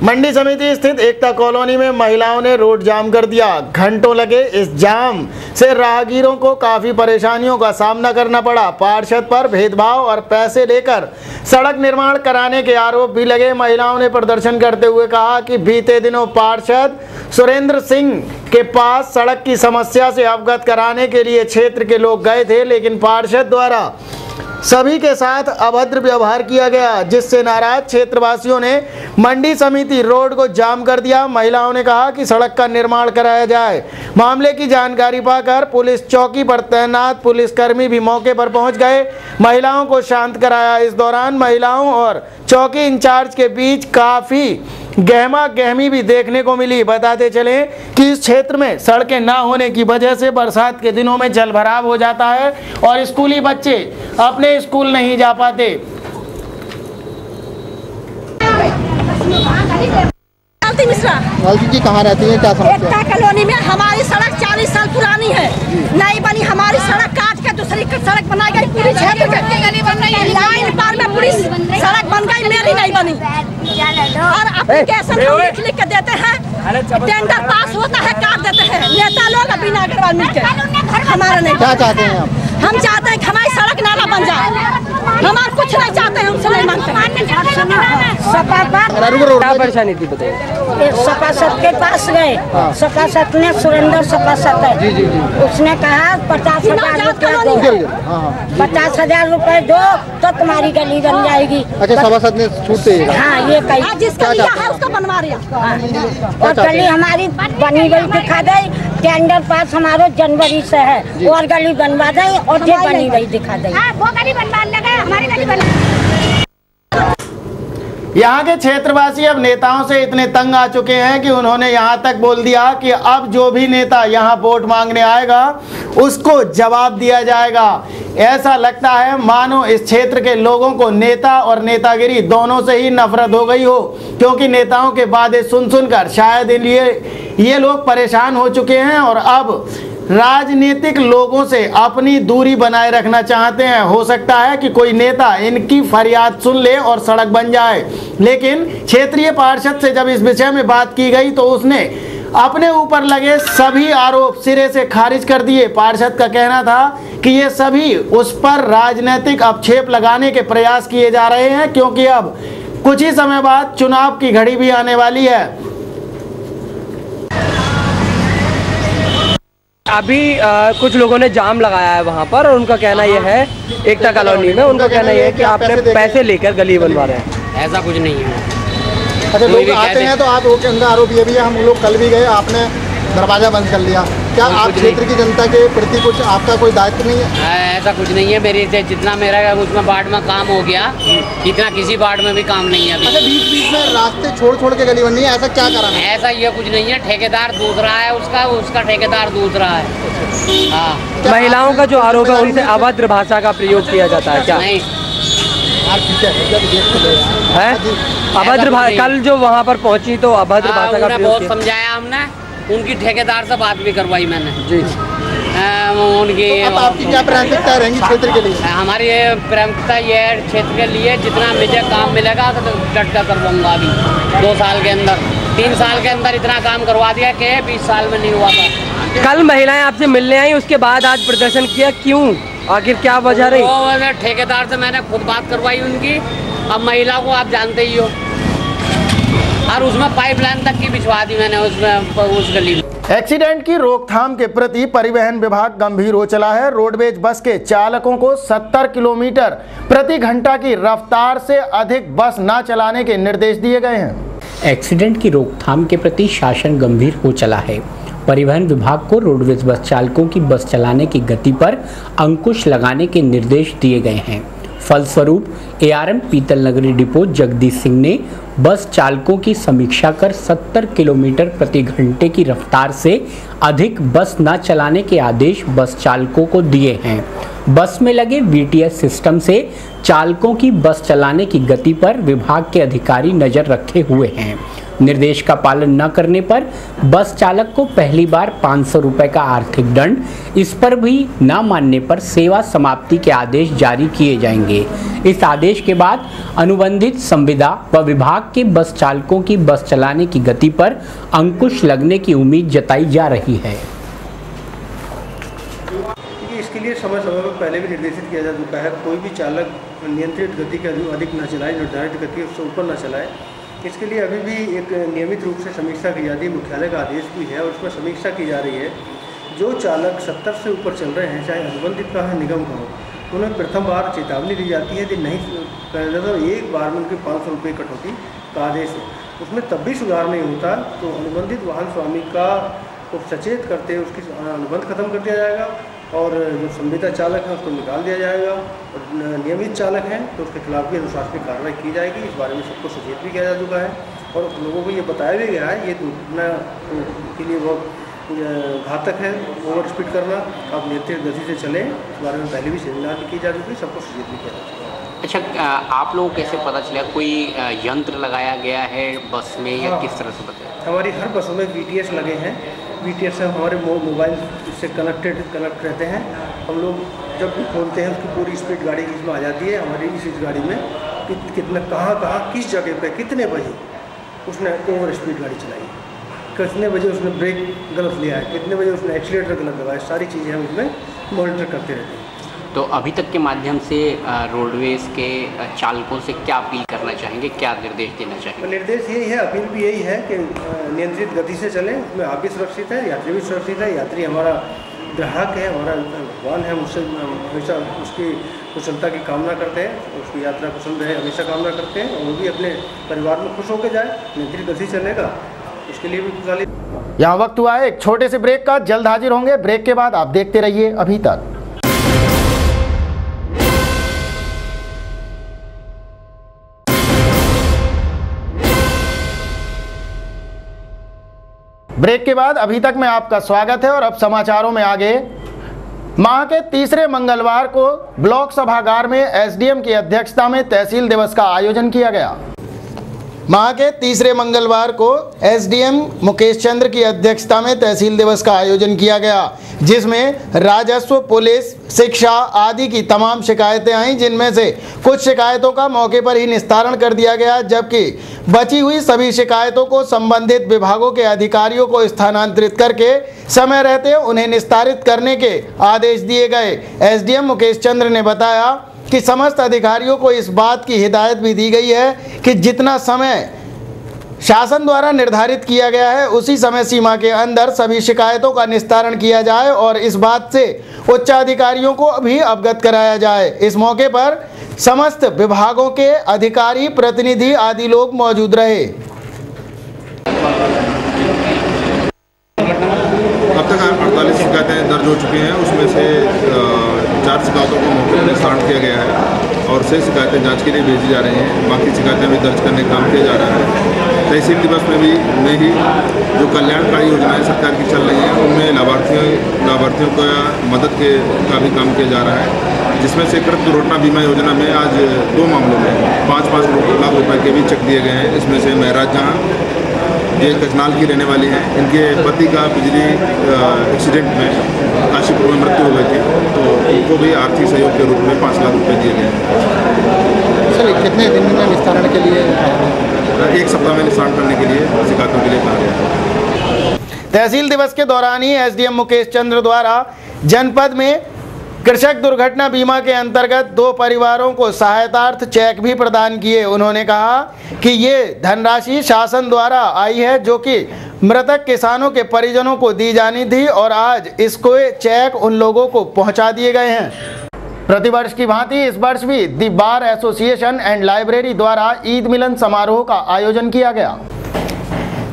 मंडी समिति स्थित एकता कॉलोनी में महिलाओं ने रोड जाम कर दिया। घंटों लगे इस जाम से राहगीरों को काफ़ी परेशानियों का सामना करना पड़ा। पार्षद पर भेदभाव और पैसे लेकर सड़क निर्माण कराने के आरोप भी लगे। महिलाओं ने प्रदर्शन करते हुए कहा कि बीते दिनों पार्षद सुरेंद्र सिंह के पास सड़क की समस्या से अवगत कराने के लिए क्षेत्र के लोग गए थे, लेकिन पार्षद द्वारा सभी के साथ अभद्र व्यवहार किया गया, जिससे नाराज क्षेत्रवासियों ने मंडी समिति रोड को जाम कर दिया। महिलाओं ने कहा कि सड़क का निर्माण कराया जाए। मामले की जानकारी पाकर पुलिस चौकी पर तैनात पुलिसकर्मी भी मौके पर पहुंच गए, महिलाओं को शांत कराया। इस दौरान महिलाओं और चौकी इंचार्ज के बीच काफ़ी गहमा गहमी भी देखने को मिली। बताते चले कि इस क्षेत्र में सड़कें ना होने की वजह से बरसात के दिनों में जलभराव हो जाता है और स्कूली बच्चे अपने स्कूल नहीं जा पाते। मालती जी कहाँ रहती है, क्या समस्या? एकता कॉलोनी में हमारी सड़क 40 साल पुरानी है, नहीं बनी। हमारी सड़क काट के दूसरी सड़क बनाई गई, पूरी क्षेत्र के लाइन पार में पूरी सड़क बन गई, मेरी नहीं बनी। और एप्लीकेशन लिख लिख के देते हैं, टेंडर पास होता है, काट देते हैं नेता लोग बिना अग्रवाल मिलकर। हमारा नहीं। क्या चाहते हैं आप? हम चाहते हैं कि हमारी सड़क नाला बन जाए, हमारा कुछ नहीं चाहते हैं, हमसे नहीं मांगते। क्या परेशानी थी बताइए? सपासत के पास गए, सपासत ने सुरेंद्र सपासत है, उसने कहा 50,000 रुपए दो, 50,000 रुपए दो तो तुम्हारी गली बन जाएगी। अच्छा, सभासद ने छूट से हाँ ये कही, जिसका लिया है उसको बनवा रहा। और गली हमारी बनी गई दिखा दे, टेंडर पास हमारे जनवरी से है, और गली बनवा दे और ये बनी गई दिखा दे। वो गली बनवा लगे, हमारी गली बन। यहाँ के क्षेत्रवासी अब नेताओं से इतने तंग आ चुके हैं कि उन्होंने यहाँ तक बोल दिया कि अब जो भी नेता यहाँ वोट मांगने आएगा उसको जवाब दिया जाएगा। ऐसा लगता है मानो इस क्षेत्र के लोगों को नेता और नेतागिरी दोनों से ही नफरत हो गई हो, क्योंकि नेताओं के वादे सुन सुनकर शायद ये लोग परेशान हो चुके हैं और अब राजनीतिक लोगों से अपनी दूरी बनाए रखना चाहते हैं। हो सकता है कि कोई नेता इनकी फरियाद सुन ले और सड़क बन जाए, लेकिन क्षेत्रीय पार्षद से जब इस विषय में बात की गई तो उसने अपने ऊपर लगे सभी आरोप सिरे से खारिज कर दिए। पार्षद का कहना था कि ये सभी उस पर राजनीतिक आक्षेप लगाने के प्रयास किए जा रहे हैं, क्योंकि अब कुछ ही समय बाद चुनाव की घड़ी भी आने वाली है। अभी कुछ लोगों ने जाम लगाया है वहाँ पर, और उनका कहना यह है, एकता कॉलोनी में उनका कहना यह है कि आपने पैसे लेकर गली बनवा रहे हैं। ऐसा कुछ नहीं है। अच्छा, लोग आते हैं तो आप उनका आरोप ये भी है, हम लोग कल भी गए, आपने दरवाजा बंद कर लिया। क्या आप क्षेत्र की जनता के प्रति कुछ आपका कोई दायित्व नहीं है? ऐसा कुछ नहीं है, मेरी से जितना मेरा उसमें वार्ड में काम हो गया, इतना किसी वार्ड में भी काम नहीं है अभी। अच्छा, बीच बीच में रास्ते छोड़ के गली बननी है, ऐसा क्या करा है? ऐसा ये कुछ नहीं है, ठेकेदार दूसरा है उसका ठेकेदार दूसरा है। हाँ, महिलाओं का जो आरोप है उनसे अभद्र भाषा का प्रयोग किया जाता है क्या? नहीं है अभद्र भाषा। कल जो वहाँ पर पहुँची तो अभद्र भाषा का बहुत समझाया हमने, उनकी ठेकेदार से बात भी करवाई मैंने जी। उनकी तो आपकी क्या प्राथमिकता रहेंगी क्षेत्र के लिए? हमारी प्राथमिकता ये है क्षेत्र के लिए, जितना मुझे काम मिलेगा तो डटकर करवाऊंगा। अभी 2 साल के अंदर, 3 साल के अंदर इतना काम करवा दिया कि 20 साल में नहीं हुआ था। कल महिलाएं आपसे मिलने आई, उसके बाद आज प्रदर्शन किया, क्यों, आखिर क्या वजह रही? वो ठेकेदार से मैंने खुद बात करवाई उनकी। अब महिला को आप जानते ही हो, और उसमें पाइपलाइन तक की बिछवा दी मैंने उस गली में। एक्सीडेंट की रोकथाम के प्रति परिवहन विभाग गंभीर हो चला है। रोडवेज बस के चालकों को 70 किलोमीटर प्रति घंटा की रफ्तार से अधिक बस न चलाने के निर्देश दिए गए हैं। एक्सीडेंट की रोकथाम के प्रति शासन गंभीर हो चला है। परिवहन विभाग को रोडवेज बस चालकों की बस चलाने की गति पर अंकुश लगाने के निर्देश दिए गए हैं। फलस्वरूप ARM पीतल नगरी डिपो जगदीश सिंह ने बस चालकों की समीक्षा कर 70 किलोमीटर प्रति घंटे की रफ्तार से अधिक बस न चलाने के आदेश बस चालकों को दिए हैं। बस में लगे VTS सिस्टम से चालकों की बस चलाने की गति पर विभाग के अधिकारी नजर रखे हुए हैं। निर्देश का पालन न करने पर बस चालक को पहली बार 500 रुपए का आर्थिक दंड, इस पर भी न मानने पर सेवा समाप्ति के आदेश जारी किए जाएंगे। इस आदेश के बाद अनुबंधित संविदा व विभाग के बस चालकों की बस चलाने की गति पर अंकुश लगने की उम्मीद जताई जा रही है। इसके लिए समय समय पर पहले भी निर्देशित किया जा चुका है, कोई भी चालक नियंत्रित गति के अधिक न चलाए, निर्धारित गति उससे ऊपर न चलाए। इसके लिए अभी भी एक नियमित रूप से समीक्षा की जाती है, मुख्यालय का आदेश भी है और उसमें समीक्षा की जा रही है। जो चालक 70 से ऊपर चल रहे हैं, चाहे अनुबंधित का हो निगम का हो, तो उन्हें प्रथम बार चेतावनी दी जाती है। यदि नहीं करना तो एक बार में उनके 500 रुपये कटौती का आदेश है। उसमें तब भी सुधार नहीं होता तो अनुबंधित वाहन स्वामी का को सचेत करते हुए उसकी अनुबंध खत्म कर दिया जाएगा और जो संविदा चालक है उसको निकाल दिया जाएगा और नियमित चालक हैं तो उसके खिलाफ भी अनुशासनिक कार्रवाई की जाएगी। इस बारे में सबको सचेत भी किया जा चुका है और लोगों को ये बताया भी गया है ये दुर्घटना के लिए बहुत घातक है। ओवर स्पीड करना, आप नियंत्रित गति से चलें, इस बारे में पहले भी सेमिनार की जा चुकी है, सबको सचेत भी किया जा चुका है। अच्छा, आप लोगों को कैसे पता चला, कोई यंत्र लगाया गया है बस में या किस तरह से बताया? हमारी हर बसों में VTS लगे हैं। VTS से हमारे मोबाइल से कनेक्ट रहते हैं। हम लोग जब भी खोलते हैं उसकी पूरी स्पीड गाड़ी इसमें आ जाती है। हमारी इस गाड़ी में कितना कहाँ किस जगह पे कितने बजे उसने ओवर स्पीड गाड़ी चलाई, कितने बजे उसने ब्रेक गलत लिया है, कितने बजे उसने एक्सीलेटर गलत दबाया, सारी चीज़ें हम इसमें मॉनिटर करते रहते हैं। तो अभी तक के माध्यम से रोडवेज़ के चालकों से क्या अपील करना चाहेंगे, क्या निर्देश देना चाहेंगे? निर्देश यही है, अपील भी यही है कि नियंत्रित गति से चलें, उसमें आप भी सुरक्षित है, यात्री भी सुरक्षित है। यात्री हमारा ग्राहक है, हमारा भगवान है, उससे हमेशा उसकी कुशलता की कामना करते हैं, उसकी यात्रा कुशल रहे हमेशा कामना करते हैं, और वो भी अपने परिवार में खुश होकर जाए। नियंत्रित गति चलेगा उसके लिए भी खुशहाली। यहाँ वक्त हुआ है एक छोटे से ब्रेक का, जल्द हाजिर होंगे। ब्रेक के बाद आप देखते रहिए अभी तक। ब्रेक के बाद अभी तक में आपका स्वागत है और अब समाचारों में आगे। माह के तीसरे मंगलवार को ब्लॉक सभागार में एसडीएम की अध्यक्षता में तहसील दिवस का आयोजन किया गया। माह के तीसरे मंगलवार को एसडीएम मुकेश चंद्र की अध्यक्षता में तहसील दिवस का आयोजन किया गया, जिसमें राजस्व, पुलिस, शिक्षा आदि की तमाम शिकायतें आईं, जिनमें से कुछ शिकायतों का मौके पर ही निस्तारण कर दिया गया, जबकि बची हुई सभी शिकायतों को संबंधित विभागों के अधिकारियों को स्थानांतरित करके समय रहते उन्हें निस्तारित करने के आदेश दिए गए। एसडीएम मुकेश चंद्र ने बताया कि समस्त अधिकारियों को इस बात की हिदायत भी दी गई है कि जितना समय शासन द्वारा निर्धारित किया गया है उसी समय सीमा के अंदर सभी शिकायतों का निस्तारण किया जाए और इस बात से उच्चाधिकारियों को भी अवगत कराया जाए। इस मौके पर समस्त विभागों के अधिकारी, प्रतिनिधि आदि लोग मौजूद रहे। अब तक 48 शिकायतें दर्ज हो चुकी हैं, उसमें से 4 शिकायतों को मौके पर निस्तारण किया गया है और 6 शिकायतें जांच के लिए भेजी जा रही हैं। बाकी शिकायतें भी दर्ज करने का काम किया जा रहा है। तहसील दिवस में ही जो कल्याणकारी योजनाएं सरकार की चल रही हैं उनमें लाभार्थियों को मदद का भी काम किया जा रहा है, जिसमें से कृत दुर्घटना बीमा योजना में आज 2 मामलों में 5-5 लाख रुपए के भी चेक दिए गए हैं। इसमें से महराज जहाँ ये कचनाल की रहने वाली हैं, इनके पति का बिजली एक्सीडेंट में काशीपुर में मृत्यु हो गई थी, तो उनको भी आर्थिक सहयोग के रूप में 5 लाख रुपए दिए गए हैं। सर कितने दिन में निस्तारण के लिए? 1 सप्ताह में निस्तारण करने के लिए शिकायतों के लिए कहा गया है। तहसील दिवस के दौरान ही एसडीएम मुकेश चंद्र द्वारा जनपद में कृषक दुर्घटना बीमा के अंतर्गत 2 परिवारों को सहायतार्थ चेक भी प्रदान किए। उन्होंने कहा कि ये धनराशि शासन द्वारा आई है जो कि मृतक किसानों के परिजनों को दी जानी थी और आज इसको चेक उन लोगों को पहुंचा दिए गए हैं। प्रतिवर्ष की भांति इस वर्ष भी the bar association and library द्वारा ईद मिलन समारोह का आयोजन किया गया।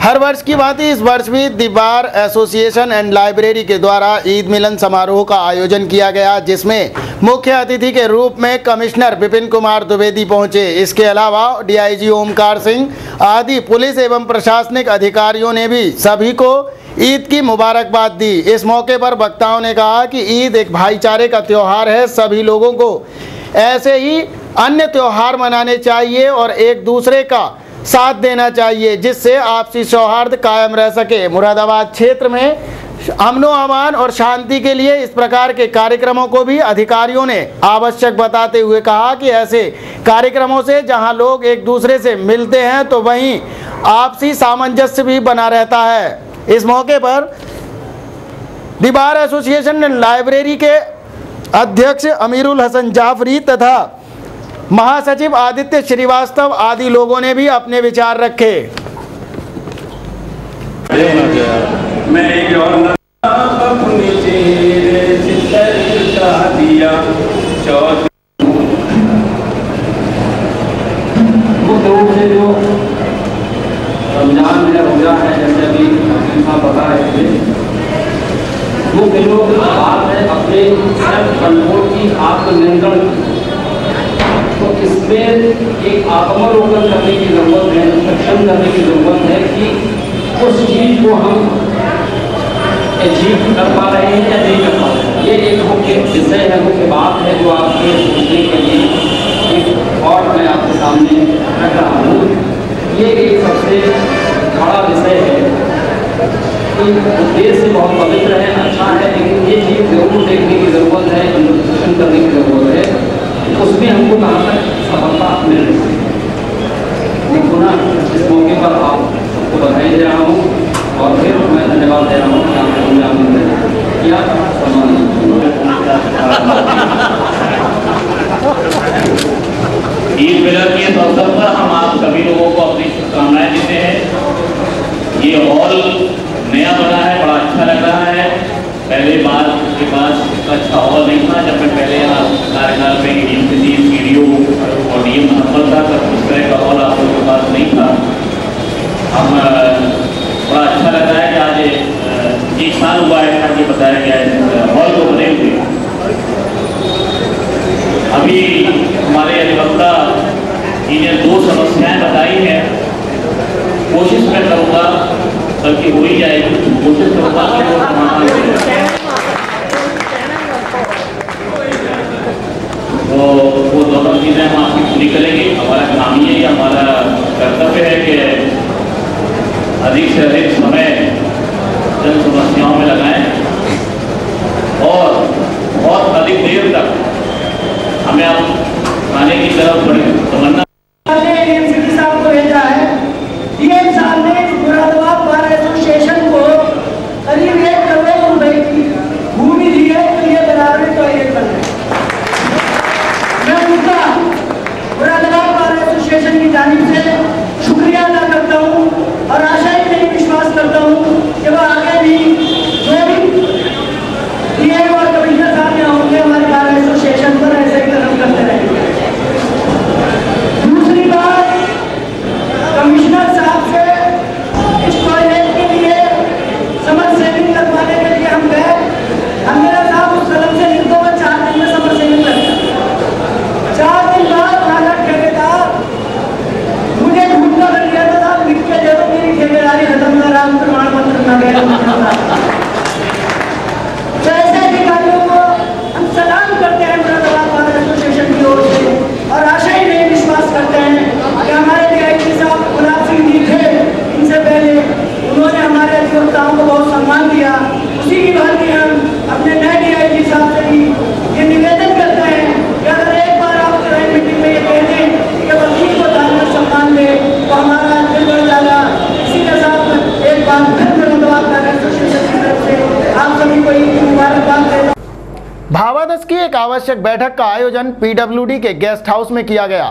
हर वर्ष की भांति इस वर्ष भी the bar association and library के द्वारा ईद मिलन समारोह का आयोजन किया गया, जिसमें मुख्य अतिथि के रूप में कमिश्नर विपिन कुमार द्विवेदी पहुंचे। इसके अलावा डीआईजी ओमकार सिंह आदि पुलिस एवं प्रशासनिक अधिकारियों ने भी सभी को ईद की मुबारकबाद दी। इस मौके पर वक्ताओं ने कहा कि ईद एक भाईचारे का त्यौहार है, सभी लोगों को ऐसे ही अन्य त्यौहार मनाने चाहिए और एक दूसरे का साथ देना चाहिए, जिससे आपसी सौहार्द कायम रह सके। मुरादाबाद क्षेत्र में अमनो अमान और शांति के लिए इस प्रकार के कार्यक्रमों को भी अधिकारियों ने आवश्यक बताते हुए कहा कि ऐसे कार्यक्रमों से जहां लोग एक दूसरे से मिलते हैं तो वहीं आपसी सामंजस्य भी बना रहता है। इस मौके पर the bar association and library के अध्यक्ष अमीरुल हसन जाफरी तथा महासचिव आदित्य श्रीवास्तव आदि लोगों ने भी अपने विचार रखे। रमजान में रोजा है, जैसे अभी बता रहे थे, वो दिनों की बात है अपने सेल्फ कंट्रोल की, आत्मनियंत्रण की। तो इसमें एक आत्मावलोकन करने की जरूरत है, सक्षम करने की जरूरत है कि उस चीज को हम अचीव कर पा रहे हैं या नहीं कर पा रहे हैं। ये एक मुख्य विषय है, मुख्य बात है जो आपके सोचने के लिए एक और मैं आपके सामने रख रहा हूँ। ये एक सबसे बड़ा विषय है कि उद्देश्य बहुत पवित्र है, अच्छा है, लेकिन ये चीज़ जरूर देखने की ज़रूरत है, इंट्रोस्पेक्शन करने की ज़रूरत है, उसमें हमको कहाँ तक सफलता मिल रही है। मैं पुनः इस मौके पर आप सबको बधाई दे रहा हूँ और ईद मिलन के अवसर पर हम आप सभी लोगों को अपनी शुभकामनाएं देते हैं। ये हॉल नया बना है, बड़ा अच्छा लग रहा है। पहले बार के पास इतना अच्छा हॉल नहीं था। जब मैं पहले यहाँ कार्यकाल में EDM के थी, PDO और DM संपल था, तब इस तरह का हॉल आप लोगों के पास नहीं था। हम बड़ा अच्छा लग रहा है कि आज 1 साल हुआ है ताकि बताया गया है हॉल को बने हुए। अभी हमारे अधिवक्ता जी ने 2 समस्याएं बताई हैं। कोशिश मैं करूँगा, बल्कि हो ही जाएगी, कोशिश करूँगा कि वो समाधान तो वो दोनों चीज़ें हम आपकी पूरी करेंगे। हमारा काम ही है, हमारा कर्तव्य है कि अधिक से अधिक समय जन समस्याओं में लगाएं और बहुत अधिक देर तक हमें आप खाने की तरफ बड़ी तमन्ना साहब को भेजा है। डीएम साहब ने मुरादाबाद बार एसोसिएशन को करीब 1 करोड़ रुपए की भूमि दी है, तो ये बराबर टॉयलेट बन है। मैं उनका मुरादाबाद बार एसोसिएशन की जानिब से शुक्रिया अदा करता हूँ और आशा ही नहीं विश्वास करता हूँ कि वह आगे भी जो भी डीएम और कमिश्नर साहब यहाँ होंगे हमारे बार एसोसिएशन पर ऐसे ही कदम करते रहेंगे। दूसरी बात, कमिश्नर साहब से इस टॉयलेट के लिए समर सेविंग लगवाने के लिए हम गए। मेरा साहब उस कदम से लिखते हुए 4 दिन में समर सेविंग लग गया। 4 दिन बाद खाना ठेकेदार मुझे ढूंढकर कर लिया था, साहब लिख के दे दो मेरी ठेकेदारी खत्म कर रहा हूँ, प्रमाण पत्र न गए। तो ऐसे अधिकारियों को हम सलाम करते हैं मुरादाबाद बार एसोसिएशन की ओर से और आशा ही नहीं विश्वास करते हैं कि हमारे DIG साहब गुलाब सिंह जी थे, इनसे पहले उन्होंने हमारे अधिवक्ताओं को बहुत सम्मान दिया। उसी की बात ही हम अपने नए DIG साहब से भी ये निवेदन करते हैं कि अगर एक बार आप क्राइम मीटिंग में ये कह दें कि वकील को धार्मिक सम्मान दे तो हमारा दिल बढ़ जाएगा। इसी के साथ एक बार फिर मुरादाबाद बार एसोसिएशन की तरफ से आप सभी को मुबारकबाद देता हूं। भावादस की एक आवश्यक बैठक का आयोजन PWD के गेस्ट हाउस में किया गया।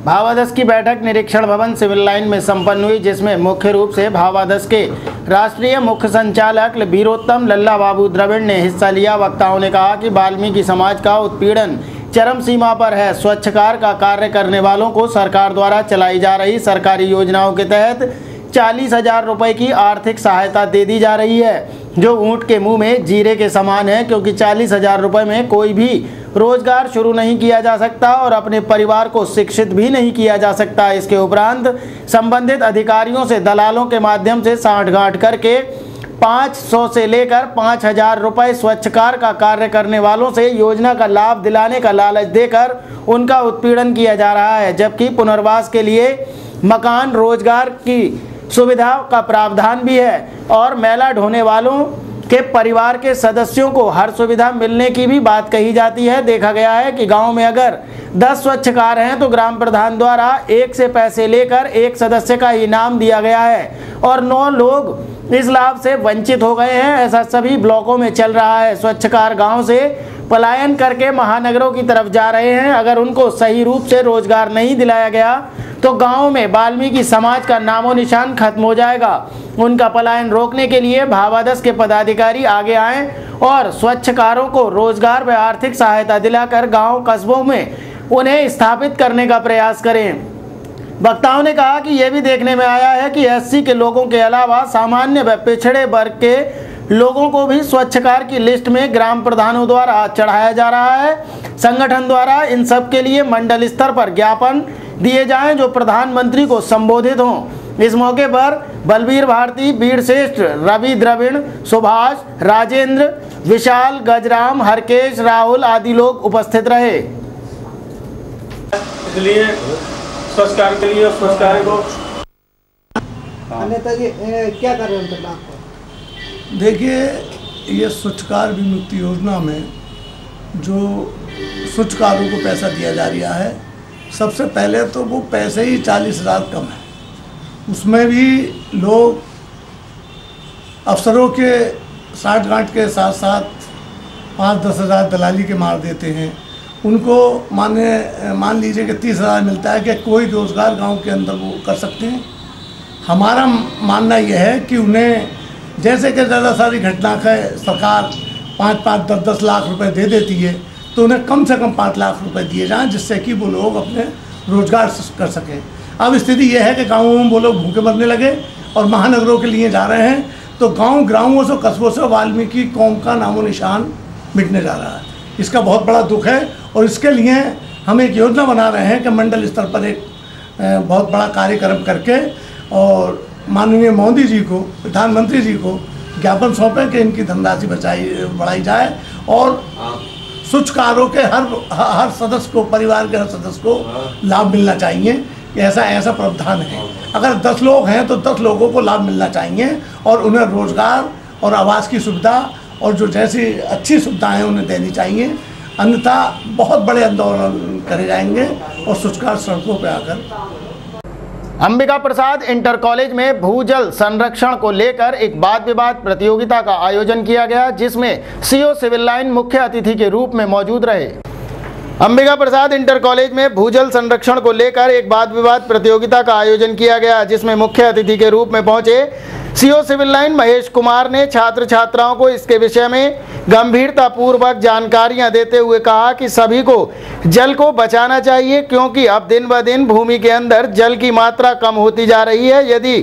भावादस की बैठक निरीक्षण भवन सिविल लाइन में संपन्न हुई, जिसमें मुख्य रूप से भावादस के राष्ट्रीय मुख्य संचालक वीरोत्तम लल्ला बाबू द्रविड़ ने हिस्सा लिया। वक्ताओं ने कहा कि वाल्मीकि समाज का उत्पीड़न चरम सीमा पर है। स्वच्छकार का कार्य करने वालों को सरकार द्वारा चलाई जा रही सरकारी योजनाओं के तहत 40,000 रुपये की आर्थिक सहायता दे दी जा रही है, जो ऊंट के मुंह में जीरे के समान है, क्योंकि 40,000 रुपये में कोई भी रोजगार शुरू नहीं किया जा सकता और अपने परिवार को शिक्षित भी नहीं किया जा सकता। इसके उपरांत संबंधित अधिकारियों से दलालों के माध्यम से सांठगांठ करके 500 से लेकर 5,000 रुपये स्वच्छकार का कार्य करने वालों से योजना का लाभ दिलाने का लालच देकर उनका उत्पीड़न किया जा रहा है, जबकि पुनर्वास के लिए मकान, रोजगार की सुविधा का प्रावधान भी है और मेला ढोने वालों के परिवार के सदस्यों को हर सुविधा मिलने की भी बात कही जाती है। देखा गया है कि गांव में अगर 10 स्वच्छकार हैं तो ग्राम प्रधान द्वारा 1 से पैसे लेकर 1 सदस्य का इनाम दिया गया है और 9 लोग इस लाभ से वंचित हो गए हैं। ऐसा सभी ब्लॉकों में चल रहा है। स्वच्छकार गांव से पलायन करके महानगरों की तरफ जा रहे हैं। अगर उनको सही रूप से रोजगार नहीं दिलाया गया तो गांव में वाल्मीकि समाज का नामो निशान खत्म हो जाएगा। उनका पलायन रोकने के लिए भावादस के पदाधिकारी आगे आएं और स्वच्छकारों को रोजगार व आर्थिक सहायता दिलाकर गांव कस्बों में उन्हें स्थापित करने का प्रयास करें। वक्ताओं ने कहा कि यह भी देखने में आया है कि SC के लोगों के अलावा सामान्य व पिछड़े वर्ग के लोगों को भी स्वच्छकार की लिस्ट में ग्राम प्रधानों द्वारा चढ़ाया जा रहा है। संगठन द्वारा इन सब के लिए मंडल स्तर पर ज्ञापन दिए जाएं जो प्रधानमंत्री को संबोधित हों। इस मौके पर बलबीर भारती, वीर श्रेष्ठ, रवि द्रविड़, सुभाष, राजेंद्र, विशाल, गजराम, हरकेश, राहुल आदि लोग उपस्थित रहे। इसलिए स्वच्छकार के लिए स्वच्छकार को नेताजी क्या कर रहे हैं? देखिए, ये स्वच्छकार विमुक्ति योजना में जो स्वच्छकारों को पैसा दिया जा रहा है, सबसे पहले तो वो पैसे ही 40,000 कम है। उसमें भी लोग अफसरों के साठ गांठ के साथ साथ 5-10 हज़ार दलाली के मार देते हैं उनको मान लीजिए कि 30,000 मिलता है कि कोई रोज़गार गांव के अंदर वो कर सकते हैं। हमारा मानना यह है कि उन्हें जैसे कि ज़्यादा सारी घटना का सरकार 5-5, 10-10 लाख रुपए दे देती है, तो उन्हें कम से कम 5 लाख रुपए दिए जाएं, जिससे कि वो लोग अपने रोज़गार कर सकें। अब स्थिति यह है कि गाँवों में वो लोग भूखे मरने लगे और महानगरों के लिए जा रहे हैं, तो ग्रामों से कस्बों से वाल्मीकि कौम का नामो निशान मिटने जा रहा है। इसका बहुत बड़ा दुख है और इसके लिए हम एक योजना बना रहे हैं कि मंडल स्तर पर एक बहुत बड़ा कार्यक्रम करके और माननीय मोदी जी को, प्रधानमंत्री जी को ज्ञापन सौंपें कि इनकी धनराशि बढ़ाई जाए और सूचकारों के हर सदस्य को, परिवार के हर सदस्य को लाभ मिलना चाहिए। ऐसा प्रावधान है। अगर 10 लोग हैं तो 10 लोगों को लाभ मिलना चाहिए और उन्हें रोजगार और आवास की सुविधा और जो जैसी अच्छी सुविधाएं उन्हें देनी चाहिए, अन्यथा बहुत बड़े आंदोलन करे जाएंगे और सूचकार सड़कों पर आकर। अंबिका प्रसाद इंटर कॉलेज में भूजल संरक्षण को लेकर एक वाद विवाद प्रतियोगिता का आयोजन किया गया, जिसमें सीओ सिविल लाइन मुख्य अतिथि के रूप में मौजूद रहे। अंबिका प्रसाद इंटर कॉलेज में भूजल संरक्षण को लेकर एक वाद विवाद प्रतियोगिता का आयोजन किया गया, जिसमें मुख्य अतिथि के रूप में पहुंचे CO civil line Mahesh Kumar ने छात्र छात्राओं को इसके विषय में गंभीरतापूर्वक जानकारियां देते हुए कहा कि सभी को जल को बचाना चाहिए, क्योंकि अब दिन ब दिन भूमि के अंदर जल की मात्रा कम होती जा रही है। यदि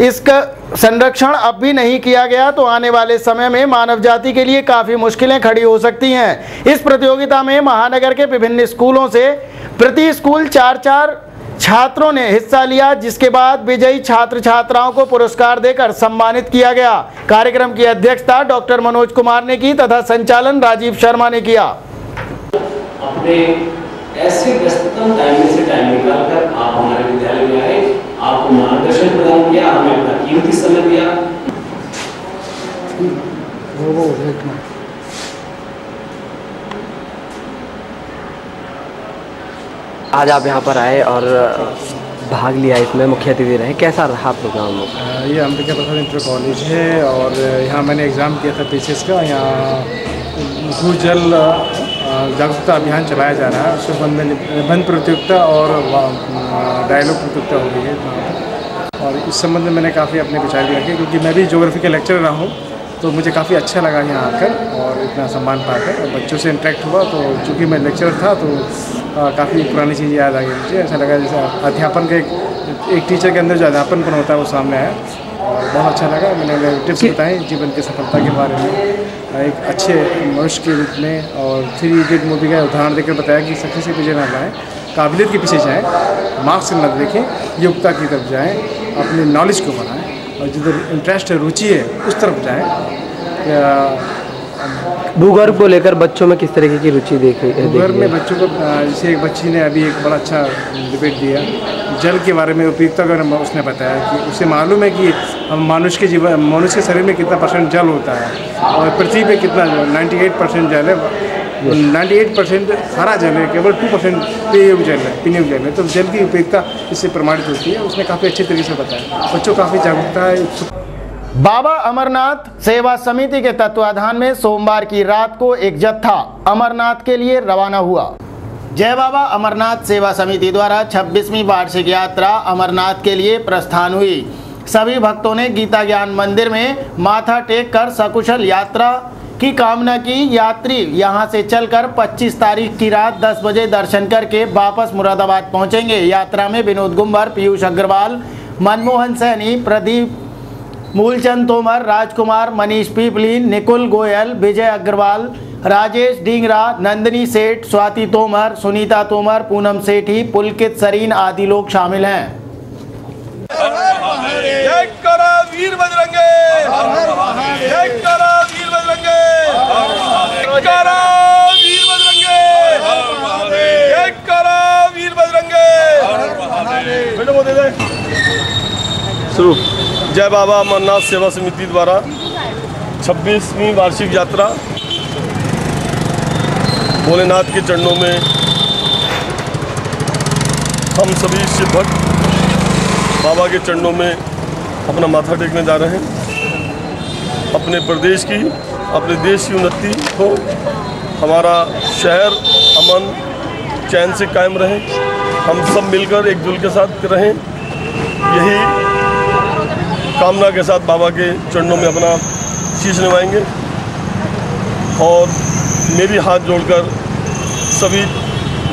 इसका संरक्षण अब भी नहीं किया गया तो आने वाले समय में मानव जाति के लिए काफ़ी मुश्किलें खड़ी हो सकती हैं। इस प्रतियोगिता में महानगर के विभिन्न स्कूलों से प्रति स्कूल 4-4 छात्रों ने हिस्सा लिया, जिसके बाद विजयी छात्र छात्राओं को पुरस्कार देकर सम्मानित किया गया। कार्यक्रम की अध्यक्षता डॉक्टर मनोज कुमार ने की तथा संचालन राजीव शर्मा ने किया। अपने ऐसे व्यस्ततम टाइम से टाइम निकालकर आप हमारे विद्यालय में आए, आपको मार्गदर्शन प्रदान किया, हमें अपना कीमती समय दिया। आज आप यहाँ पर आए और भाग लिया, इसमें मुख्य अतिथि रहे, कैसा रहा प्रोग्राम? ये अंबिका प्रसाद इंटर कॉलेज है और यहाँ मैंने एग्ज़ाम किया था पीसीएस का। यहाँ भूजल जागरूकता अभियान चलाया जा रहा है, उसके संबंध में निबंध प्रतियोगिता और डायलॉग प्रतियोगिता हो रही है और इस संबंध में मैंने काफ़ी अपने विचार भी रखे, क्योंकि मैं भी ज्योग्राफी का लेक्चरर रहा हूँ, तो मुझे काफ़ी अच्छा लगा यहाँ आकर और इतना सम्मान पाकर और बच्चों से इंटरेक्ट हुआ। तो चूँकि मैं लेक्चरर था तो काफ़ी पुरानी चीज़ें याद आ गई मुझे। ऐसा लगा जैसे अध्यापन के एक टीचर के अंदर जो अध्यापनपन होता है वो सामने आया और बहुत अच्छा लगा। मैंने टिप्स बताए जीवन की सफलता के बारे में, एक अच्छे मनुष्य के रूप में, और 3 इडियट मूवी का उदाहरण देकर बताया कि सक्सेस के पीछे ना जाएँ, काबिलियत के पीछे जाएँ, मार्क्स न देखें, योग्यता की तरफ जाएँ, अपने नॉलेज को बढ़ाएँ और जिधर इंटरेस्ट है, रुचि है, उस तरफ जाएँ। भूगर्भ को लेकर बच्चों में किस तरीके की रुचि देखी? भूगर्भ में बच्चों को, जैसे एक बच्ची ने अभी एक बड़ा अच्छा डिबेट दिया जल के बारे में, उपयुक्ता का उसने बताया कि उसे मालूम है कि हम मनुष्य के शरीर में कितना % जल होता है और पृथ्वी पे कितना 98% जल है, 98% हरा जल है, केवल 2% पेय जल है, पीने योग्य जल है। तो जल की उपयुक्ता इससे प्रमाणित होती है। उसने काफ़ी अच्छे तरीके से बताया, बच्चों को काफ़ी जागरूकता है। बाबा अमरनाथ सेवा समिति के तत्वाधान में सोमवार की रात को एक जत्था अमरनाथ के लिए रवाना हुआ। जय बाबा अमरनाथ सेवा समिति द्वारा 26वीं वार्षिक यात्रा अमरनाथ के लिए प्रस्थान हुई। सभी भक्तों ने गीता ज्ञान मंदिर में माथा टेक कर सकुशल यात्रा की कामना की। यात्री यहां से चलकर 25 तारीख की रात 10 बजे दर्शन करके वापस मुरादाबाद पहुंचेंगे। यात्रा में विनोद गुंबर, पीयूष अग्रवाल, मनमोहन सैनी, प्रदीप मूलचंद तोमर, राजकुमार, मनीष पीपली, निकुल गोयल, विजय अग्रवाल, राजेश डींगरा, नंदिनी सेठ, स्वाति तोमर, सुनीता तोमर, पूनम सेठी, पुलकित सरीन आदि लोग शामिल हैं। जय करो वीर बजरंगे, जय करो वीर बजरंगे, जय करो वीर बजरंगे, जय करो वीर बजरंगे। शुरू। जय बाबा अमरनाथ सेवा समिति द्वारा 26वीं वार्षिक यात्रा भोलेनाथ के चरणों में हम सभी शिव भक्त बाबा के चरणों में अपना माथा टेकने जा रहे हैं। अपने प्रदेश की, अपने देश की उन्नति हो, हमारा शहर अमन चैन से कायम रहे, हम सब मिलकर एकजुट के साथ रहें। यही कामना के साथ बाबा के चरणों में अपना शीश नवाएंगे। और मेरी हाथ जोड़कर सभी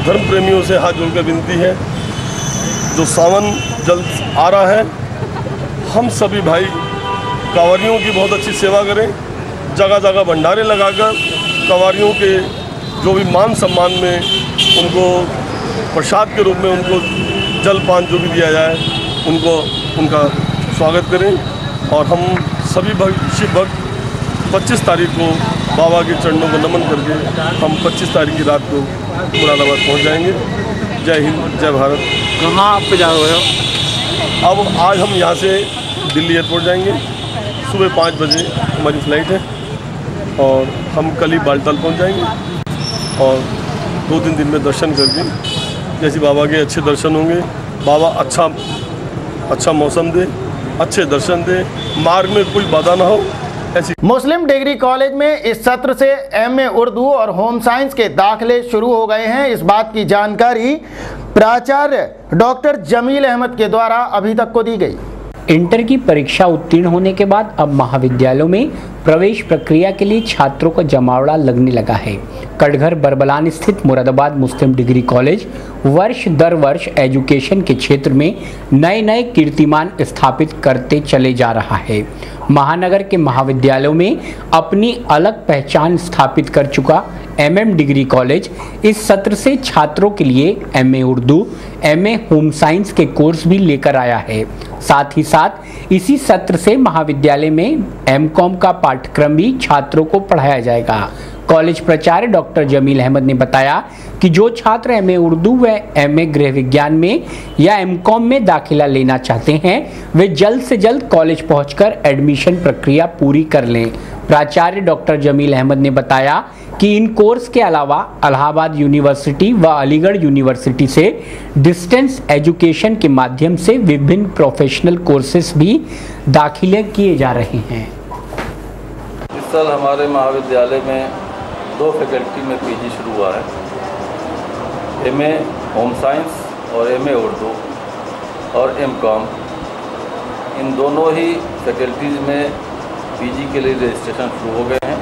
धर्म प्रेमियों से हाथ जोड़कर विनती है, जो सावन जल्द आ रहा है, हम सभी भाई कांवरियों की बहुत अच्छी सेवा करें। जगह जगह भंडारे लगाकर कांवरियों के जो भी मान सम्मान में उनको प्रसाद के रूप में उनको जलपान जो भी दिया जाए उनका स्वागत करें। और हम सभी शिव भक्त 25 तारीख को बाबा के चरणों को नमन करके हम 25 तारीख की रात को मुरादाबाद पहुंच जाएंगे। जय हिंद, जय भारत। कहाँ आप पे जा रहे हो? अब आज हम यहाँ से दिल्ली एयरपोर्ट जाएंगे। सुबह 5 बजे हमारी फ़्लाइट है और हम कल ही बालताल पहुँच जाएंगे। और 2-3 दिन में दर्शन करके जैसे बाबा के अच्छे दर्शन होंगे, बाबा अच्छा मौसम दे, अच्छे दर्शन दे, मार्ग में कोई बाधा ना हो। मुस्लिम डिग्री कॉलेज में इस सत्र से एमए उर्दू और होम साइंस के दाखिले शुरू हो गए हैं। इस बात की जानकारी प्राचार्य डॉक्टर जमील अहमद के द्वारा अभी तक को दी गई। इंटर की परीक्षा उत्तीर्ण होने के बाद अब महाविद्यालयों में प्रवेश प्रक्रिया के लिए छात्रों का जमावड़ा लगने लगा है। कटघर बरबलान स्थित मुरादाबाद मुस्लिम डिग्री कॉलेज वर्ष दर वर्ष एजुकेशन के क्षेत्र में नए नए कीर्तिमान स्थापित करते चले जा रहा है। महानगर के महाविद्यालयों में अपनी अलग पहचान स्थापित कर चुका एमएम डिग्री कॉलेज इस सत्र से छात्रों के लिए MA Urdu, MA home science के कोर्स भी लेकर आया है। साथ ही साथ इसी सत्र से महाविद्यालय में एमकॉम का पाठ्यक्रम भी छात्रों को पढ़ाया जाएगा। कॉलेज प्राचार्य डॉक्टर जमील अहमद ने बताया कि जो छात्र एमए उर्दू व एमए गृह विज्ञान में या एमकॉम में दाखिला लेना चाहते हैं वे जल्द से जल्द कॉलेज पहुंचकर एडमिशन प्रक्रिया पूरी कर लें। प्राचार्य डॉक्टर जमील अहमद ने बताया कि इन कोर्स के अलावा इलाहाबाद यूनिवर्सिटी व अलीगढ़ यूनिवर्सिटी से डिस्टेंस एजुकेशन के माध्यम से विभिन्न प्रोफेशनल कोर्सेज भी दाखिले किए जा रहे हैं। इस साल हमारे महाविद्यालय में 2 फैकल्टी में पीजी शुरू हुआ है, एमए होम साइंस और एमए उर्दू और एमकॉम। इन दोनों ही फैकल्टीज़ में पीजी के लिए रजिस्ट्रेशन शुरू हो गए हैं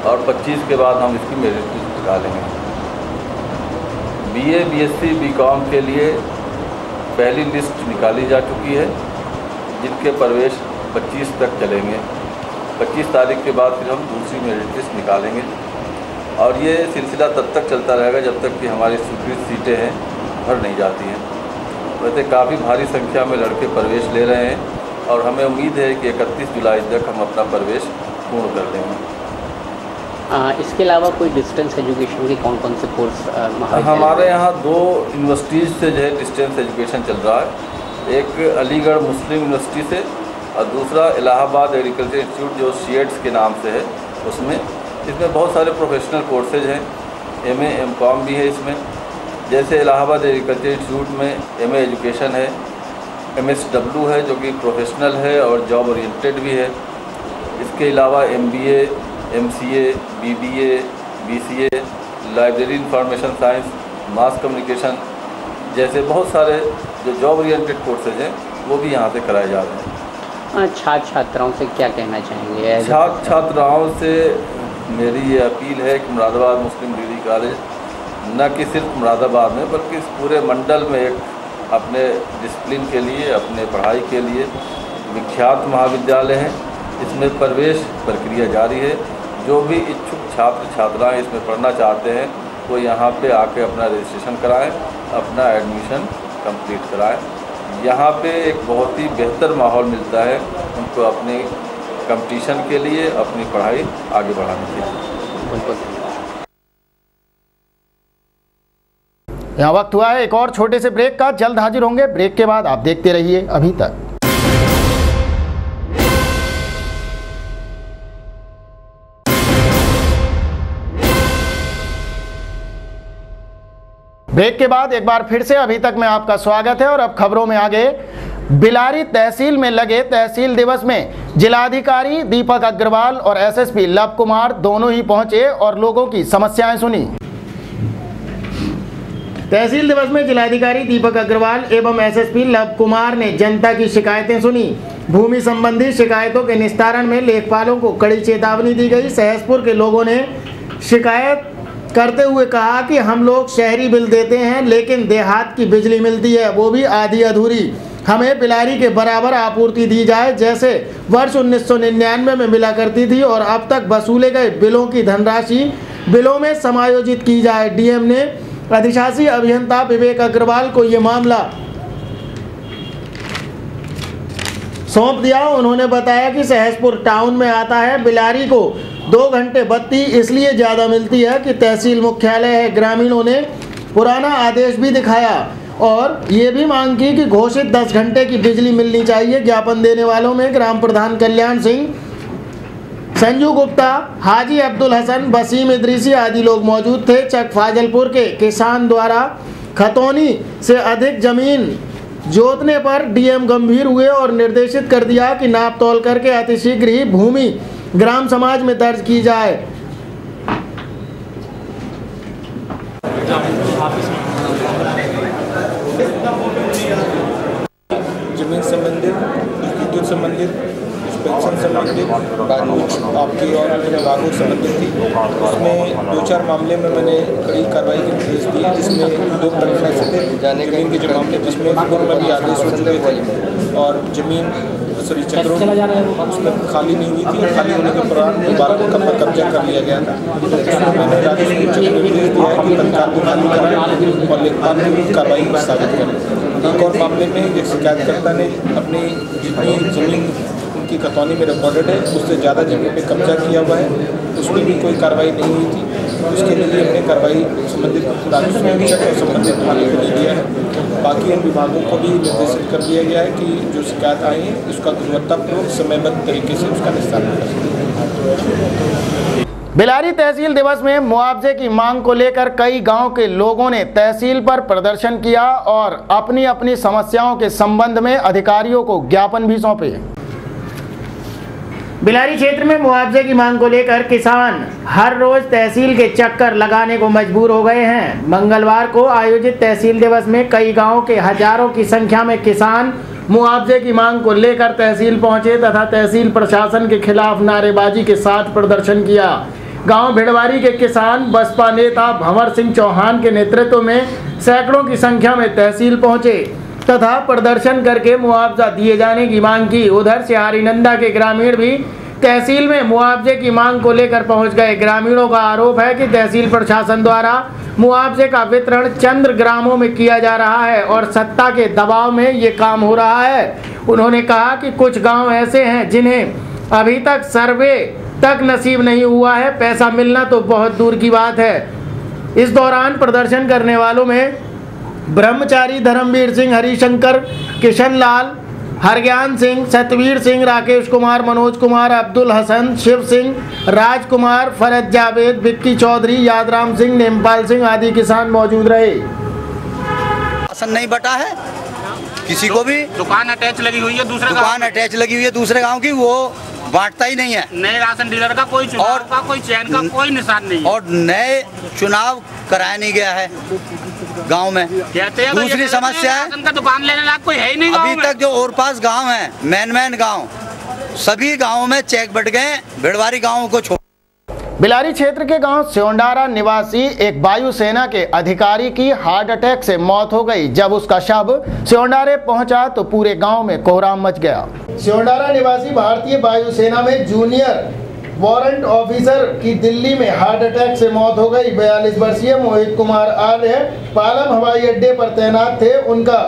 और 25 के बाद हम इसकी मेरिट लिस्ट निकालेंगे। बीए, बीएससी, बीकॉम के लिए पहली लिस्ट निकाली जा चुकी है, जिनके प्रवेश 25 तक चलेंगे। 25 तारीख के बाद फिर हम दूसरी मेरिट लिस्ट निकालेंगे और ये सिलसिला तब तक चलता रहेगा जब तक कि हमारी स्वीकृत सीटें हैं भर नहीं जाती हैं। वैसे काफ़ी भारी संख्या में लड़के प्रवेश ले रहे हैं और हमें उम्मीद है कि 31 जुलाई तक हम अपना प्रवेश पूर्ण कर लेंगे। इसके अलावा कोई डिस्टेंस एजुकेशन के कौन कौन से कोर्स हमारे यहाँ 2 यूनिवर्सिटीज़ से जो है डिस्टेंस एजुकेशन चल रहा है। एक अलीगढ़ मुस्लिम यूनिवर्सिटी से और दूसरा इलाहाबाद एग्रीकल्चर इंस्टीट्यूट जो सीएट्स के नाम से है उसमें। इसमें बहुत सारे प्रोफेशनल कोर्सेज हैं, एमए एमकॉम भी है इसमें। जैसे इलाहाबाद एग्रीकल्चर इंस्टीट्यूट में एमए एजुकेशन है, एमएसडब्ल्यू है जो कि प्रोफेशनल है और जॉब ओरिएंटेड भी है। इसके अलावा MBA, MCA, BBA, BCA, library information science, mass communication जैसे बहुत सारे जो जॉब ओरिएंटेड कोर्सेज हैं वो भी यहाँ से कराए जा रहे हैं। छात्र छात्राओं से क्या कहना चाहेंगे? छात्र छात्राओं से मेरी ये अपील है कि मुरादाबाद मुस्लिम डिग्री कॉलेज न कि सिर्फ मुरादाबाद में बल्कि इस पूरे मंडल में एक अपने डिसिप्लिन के लिए, अपने पढ़ाई के लिए विख्यात महाविद्यालय है। इसमें प्रवेश प्रक्रिया जारी है। जो भी इच्छुक छात्र छात्राएं इसमें पढ़ना चाहते हैं वो यहाँ पे आके अपना रजिस्ट्रेशन कराएं, अपना एडमिशन कंप्लीट कराएं। यहाँ पे एक बहुत ही बेहतर माहौल मिलता है उनको अपने कंपटीशन के लिए, अपनी पढ़ाई आगे बढ़ाने के लिए। यहाँ वक्त हुआ है एक और छोटे से ब्रेक का। जल्द हाजिर होंगे। ब्रेक के बाद आप देखते रहिए अभी तक। ब्रेक के बाद एक बार फिर से अभी तक में आपका स्वागत है और अब खबरों में आगे। बिलारी तहसील में लगे तहसील दिवस में जिलाधिकारी दीपक अग्रवाल और एसएसपी लव कुमार दोनों ही पहुंचे और लोगों की समस्याएं सुनी। तहसील दिवस में जिलाधिकारी दीपक अग्रवाल एवं एसएसपी लव कुमार ने जनता की शिकायतें सुनी। भूमि संबंधी शिकायतों के निस्तारण में लेखपालों को कड़ी चेतावनी दी गई। सहसपुर के लोगों ने शिकायत करते हुए कहा कि हम लोग शहरी बिल देते हैं लेकिन देहात की बिजली मिलती है, वो भी आधी अधूरी। हमें बिलारी के बराबर आपूर्ति दी जाए जैसे वर्ष 1999 में मिला करती थी और अब तक वसूले गए बिलों की धनराशि बिलों में समायोजित की जाए। डीएम ने अधिशासी अभियंता विवेक अग्रवाल को ये मामला सौंप दिया। उन्होंने बताया कि सहसपुर टाउन में आता है, बिलारी को 2 घंटे बत्ती इसलिए ज़्यादा मिलती है कि तहसील मुख्यालय है। ग्रामीणों ने पुराना आदेश भी दिखाया और ये भी मांग की कि घोषित 10 घंटे की बिजली मिलनी चाहिए। ज्ञापन देने वालों में ग्राम प्रधान कल्याण सिंह, संजू गुप्ता, हाजी अब्दुल हसन, वसीम इदरीसी आदि लोग मौजूद थे। चक फाजलपुर के किसान द्वारा खतौनी से अधिक जमीन जोतने पर डीएम गंभीर हुए और निर्देशित कर दिया कि नाप तोल करके अतिशीघ्र ही भूमि ग्राम समाज में दर्ज की जाए। जमीन संबंधित, विद्युत संबंधित, पेंशन संबंधित, आपकी और विभागों संबंधित थी। उसमें 2-4 मामले में मैंने कड़ी कार्रवाई के निर्देश दिए, जिसमें 2 प्रकरण ऐसे थे जमीन के जो मामले जिसमें पूर्व में भी आदेश हो चुके थे और जमीन चक्रों उसमें खाली नहीं हुई थी। खाली होने के दौरान दोबारा कब्जा कर लिया गया था। मैंने राजस्व को निर्देश दिया है कि तत्काल को खाली कराएं और लेखपाल की कार्रवाई साबित करें। एक और मामले में एक शिकायतकर्ता ने अपनी जितनी जमीन उनकी खतौनी में रिकॉर्डेड है उससे ज़्यादा जमीन पे कब्जा किया हुआ है, उसमें भी कोई कार्रवाई नहीं हुई थी। उसके लिए हमने कार्रवाई संबंधित राजस्व अधीक्षक और संबंधित थाने को दे दिया है। बाकी इन विभागों को भी निर्देशित कर दिया गया है कि जो शिकायत आई है उसका गुणवत्तापूर्ण समयबद्ध तरीके से उसका निस्तारण करें। बिलारी तहसील दिवस में मुआवजे की मांग को लेकर कई गांव के लोगों ने तहसील पर प्रदर्शन किया और अपनी अपनी समस्याओं के संबंध में अधिकारियों को ज्ञापन भी सौंपे। बिलारी क्षेत्र में मुआवजे की मांग को लेकर किसान हर रोज तहसील के चक्कर लगाने को मजबूर हो गए हैं। मंगलवार को आयोजित तहसील दिवस में कई गांवों के हजारों की संख्या में किसान मुआवजे की मांग को लेकर तहसील पहुंचे तथा तहसील प्रशासन के खिलाफ नारेबाजी के साथ प्रदर्शन किया। गांव भिड़वारी के किसान बसपा नेता भंवर सिंह चौहान के नेतृत्व में सैकड़ों की संख्या में तहसील पहुंचे तथा प्रदर्शन करके मुआवजा दिए जाने की मांग की। उधर सिहारीनंदा के ग्रामीण भी तहसील में मुआवजे की मांग को लेकर पहुंच गए। ग्रामीणों का आरोप है कि तहसील प्रशासन द्वारा मुआवजे का वितरण चंद ग्रामों में किया जा रहा है और सत्ता के दबाव में ये काम हो रहा है। उन्होंने कहा कि कुछ गांव ऐसे हैं जिन्हें अभी तक सर्वे तक नसीब नहीं हुआ है, पैसा मिलना तो बहुत दूर की बात है। इस दौरान प्रदर्शन करने वालों में ब्रह्मचारी, धर्मवीर सिंह, हरिशंकर, किशन लाल, हरज्ञान सिंह, सतवीर सिंह, राकेश कुमार, मनोज कुमार, अब्दुल हसन, शिव सिंह, राजकुमार, फरद जावेद, विक्की चौधरी, यादराम सिंह, नेमपाल सिंह आदि किसान मौजूद रहे। राशन नहीं बटा है किसी को भी। दुकान अटैच लगी हुई है दूसरे दुकान अटैच लगी हुई है दूसरे गांव की, वो बांटता ही नहीं है। नए राशन डीलर का कोई चुनाव का कोई चयन का कोई निशान नहीं है और नए चुनाव कराया नहीं गया है गांव में। कहते हैं दूसरी समस्या है राशन का दुकान लेने लायक कोई है ही नहीं। अभी तक जो और पास गाँव है मेन गाँव सभी गाँवों में चेक बट गए, भिड़वारी गाँव को छोड़। बिलारी क्षेत्र के गांव स्योंडारा निवासी एक वायुसेना के अधिकारी की हार्ट अटैक से मौत हो गई। जब उसका शव स्योंडारे पहुंचा तो पूरे गांव में कोहराम मच गया। स्योंडारा निवासी भारतीय वायुसेना में जूनियर वारंट ऑफिसर की दिल्ली में हार्ट अटैक से मौत हो गई। 42 वर्षीय मोहित कुमार आर्य पालम हवाई अड्डे पर तैनात थे। उनका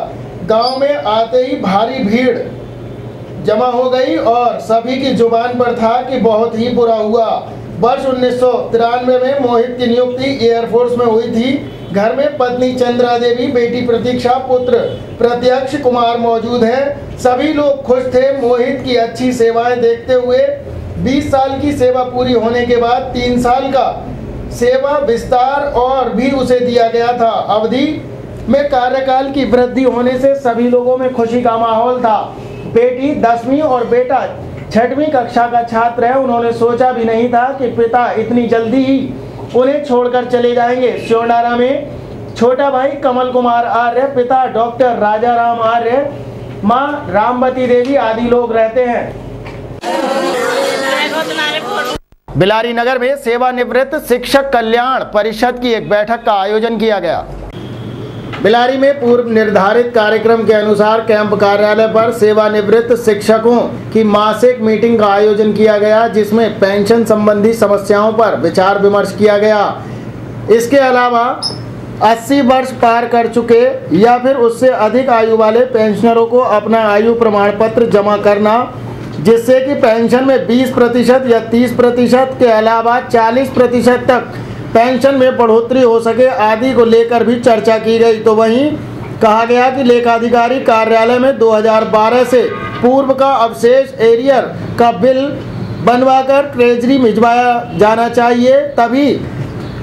गाँव में आते ही भारी भीड़ जमा हो गई और सभी की जुबान पर था कि बहुत ही बुरा हुआ। वर्ष 1993 में मोहित की नियुक्ति एयरफोर्स में हुई थी। घर में पत्नी चंद्रा देवी, बेटी प्रतीक्षा, पुत्र प्रत्यक्ष कुमार मौजूद हैं। सभी लोग खुश थे। मोहित की अच्छी सेवाएं देखते हुए 20 साल की सेवा पूरी होने के बाद 3 साल का सेवा विस्तार और भी उसे दिया गया था। अवधि में कार्यकाल की वृद्धि होने से सभी लोगों में खुशी का माहौल था। बेटी 10वीं और बेटा 6वीं कक्षा का छात्र है। उन्होंने सोचा भी नहीं था कि पिता इतनी जल्दी ही उन्हें छोड़कर चले जाएंगे। स्योंडारा में छोटा भाई कमल कुमार आर्य, पिता डॉक्टर राजाराम आर्य, माँ रामवती देवी आदि लोग रहते हैं। बिलारी नगर में सेवानिवृत्त शिक्षक कल्याण परिषद की एक बैठक का आयोजन किया गया। बिलारी में पूर्व निर्धारित कार्यक्रम के अनुसार कैंप कार्यालय पर सेवानिवृत्त शिक्षकों की मासिक मीटिंग का आयोजन किया गया, जिसमें पेंशन संबंधी समस्याओं पर विचार विमर्श किया गया। इसके अलावा 80 वर्ष पार कर चुके या फिर उससे अधिक आयु वाले पेंशनरों को अपना आयु प्रमाण पत्र जमा करना, जिससे कि पेंशन में 20% या 30% के अलावा 40% तक पेंशन में बढ़ोतरी हो सके आदि को लेकर भी चर्चा की गई। तो वहीं कहा गया कि लेखाधिकारी कार्यालय में 2012 से पूर्व का अवशेष एरियर का बिल बनवाकर ट्रेजरी भिजवाया जाना चाहिए, तभी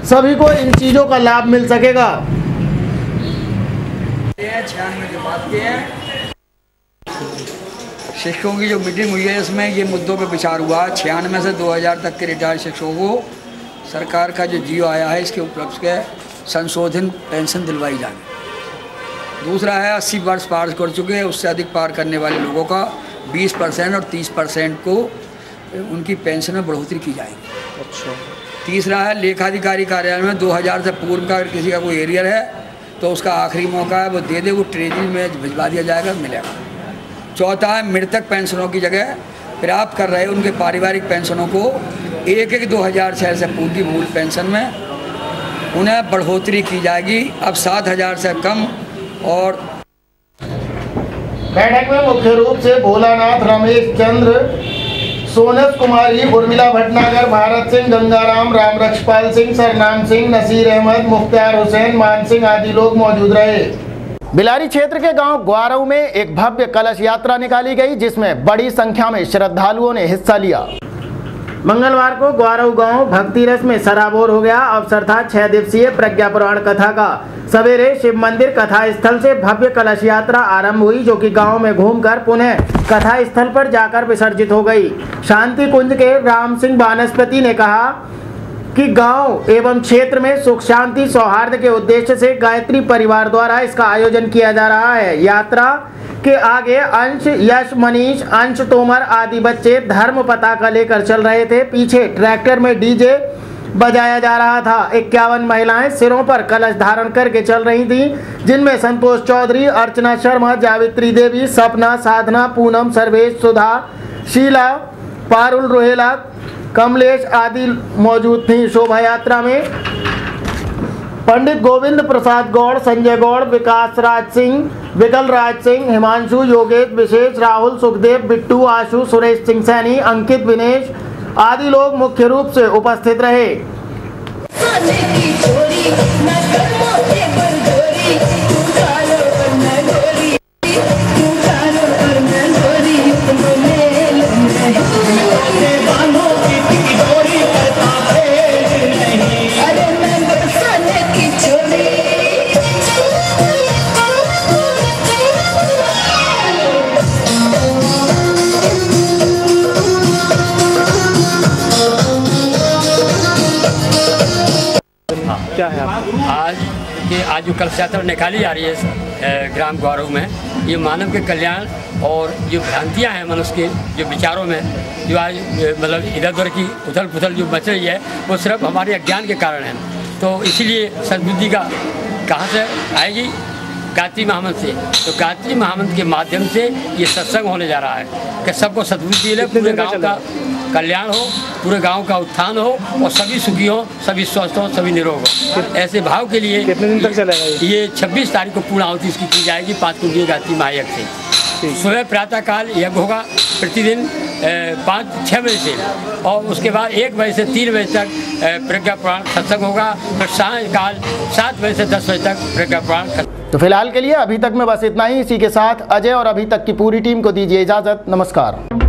सभी को इन चीज़ों का लाभ मिल सकेगा। शिक्षकों की जो मीटिंग हुई है इसमें ये मुद्दों पे विचार हुआ। 96 से 2000 तक के रिटायर्ड शिक्षकों को सरकार का जो जियो आया है इसके उपलक्ष्य के संशोधन पेंशन दिलवाई जाए। दूसरा है 80 वर्ष पार कर चुके हैं उससे अधिक पार करने वाले लोगों का 20% और 30% को उनकी पेंशन में बढ़ोतरी की जाएगी। अच्छा। तीसरा है लेखाधिकारी कार्यालय में 2000 से पूर्व का किसी का कोई एरियर है तो उसका आखिरी मौका है, वो दे दे, वो ट्रेजरी में भिजवा दिया जाएगा, मिलेगा। चौथा है मृतक पेंशनों की जगह प्राप्त कर रहे उनके पारिवारिक पेंशनों को 2006 से पूर्व की मूल पेंशन में उन्हें बढ़ोतरी की जाएगी, अब 7000 से कम। और बैठक में मुख्य रूप से भोलानाथ, रमेश चंद्र, सोनस कुमारी, उर्मिला भटनागर, भारत सिंह, गंगाराम, रामरक्षपाल सिंह, सरनाम सिंह, नसीर अहमद, मुख्तार हुसैन, मान सिंह आदि लोग मौजूद रहे। बिलारी क्षेत्र के गांव ग्वारऊ में एक भव्य कलश यात्रा निकाली गई, जिसमें बड़ी संख्या में श्रद्धालुओं ने हिस्सा लिया। मंगलवार को ग्वारऊ गांव भक्ति रस में सराबोर हो गया। अवसर था 6 दिवसीय प्रज्ञा पुराण कथा का। सवेरे शिव मंदिर कथा स्थल से भव्य कलश यात्रा आरंभ हुई, जो कि गांव में घूमकर पुनः कथा स्थल पर जाकर विसर्जित हो गई। शांति कुंज के राम सिंह वानस्पति ने कहा कि गांव एवं क्षेत्र में सुख शांति सौहार्द के उद्देश्य से गायत्री परिवार द्वारा इसका आयोजन किया जा रहा है। यात्रा के आगे अंश, यश, मनीष, अंश तोमर आदि बच्चे धर्म पताका लेकर चल रहे थे। पीछे ट्रैक्टर में डीजे बजाया जा रहा था। 51 महिलाएं सिरों पर कलश धारण करके चल रही थीं, जिनमें संतोष चौधरी, अर्चना शर्मा, जावित्री देवी, सपना, साधना, पूनम, सर्वेश, सुधा, शीला, पारुल रोहेला, कमलेश आदि मौजूद थी। शोभा यात्रा में पंडित गोविंद प्रसाद गौड़, संजय गौड़, विकास राज सिंह, विकल राज सिंह, हिमांशु, योगेश, विशेष, राहुल, सुखदेव, बिट्टू, आशु, सुरेश सिंह सैनी, अंकित, विनेश आदि लोग मुख्य रूप से उपस्थित रहे। क्या है आज जो कलश यात्रा निकाली जा रही है ग्राम ग्वारऊ में, ये मानव के कल्याण और जो भ्रांतियाँ हैं मनुष्य के जो विचारों में, जो आज मतलब इधर उधर की उथल पुथल जो मच रही है, वो सिर्फ हमारे अज्ञान के कारण है। तो इसीलिए सद्बुद्धि का कहाँ से आएगी? गायत्री महामंत्र से। तो गायत्री महामंत्र के माध्यम से ये सत्संग होने जा रहा है कि सबको सद्बुद्धि मिले, पूरे गाँव का कल्याण हो, पूरे गांव का उत्थान हो और सभी सुखी हो, सभी स्वस्थ हो, सभी निरोग हो। ऐसे भाव के लिए कितने दिन तक चलेगा ये 26 तारीख को पूर्ण आहुति इसकी की जाएगी 5 कुंडीय गायत्री महायज्ञ से। सुबह प्रातःकाल यज्ञ होगा प्रतिदिन 5-6 बजे से, और उसके बाद 1 बजे से 3 बजे तक प्रज्ञा पुराण सत्संग होगा। फिर सायंकाल 7 बजे से 10 बजे तक प्रज्ञा पुराण। तो फिलहाल के लिए अभी तक में बस इतना ही। इसी के साथ अजय और अभी तक की पूरी टीम को दीजिए इजाजत। नमस्कार।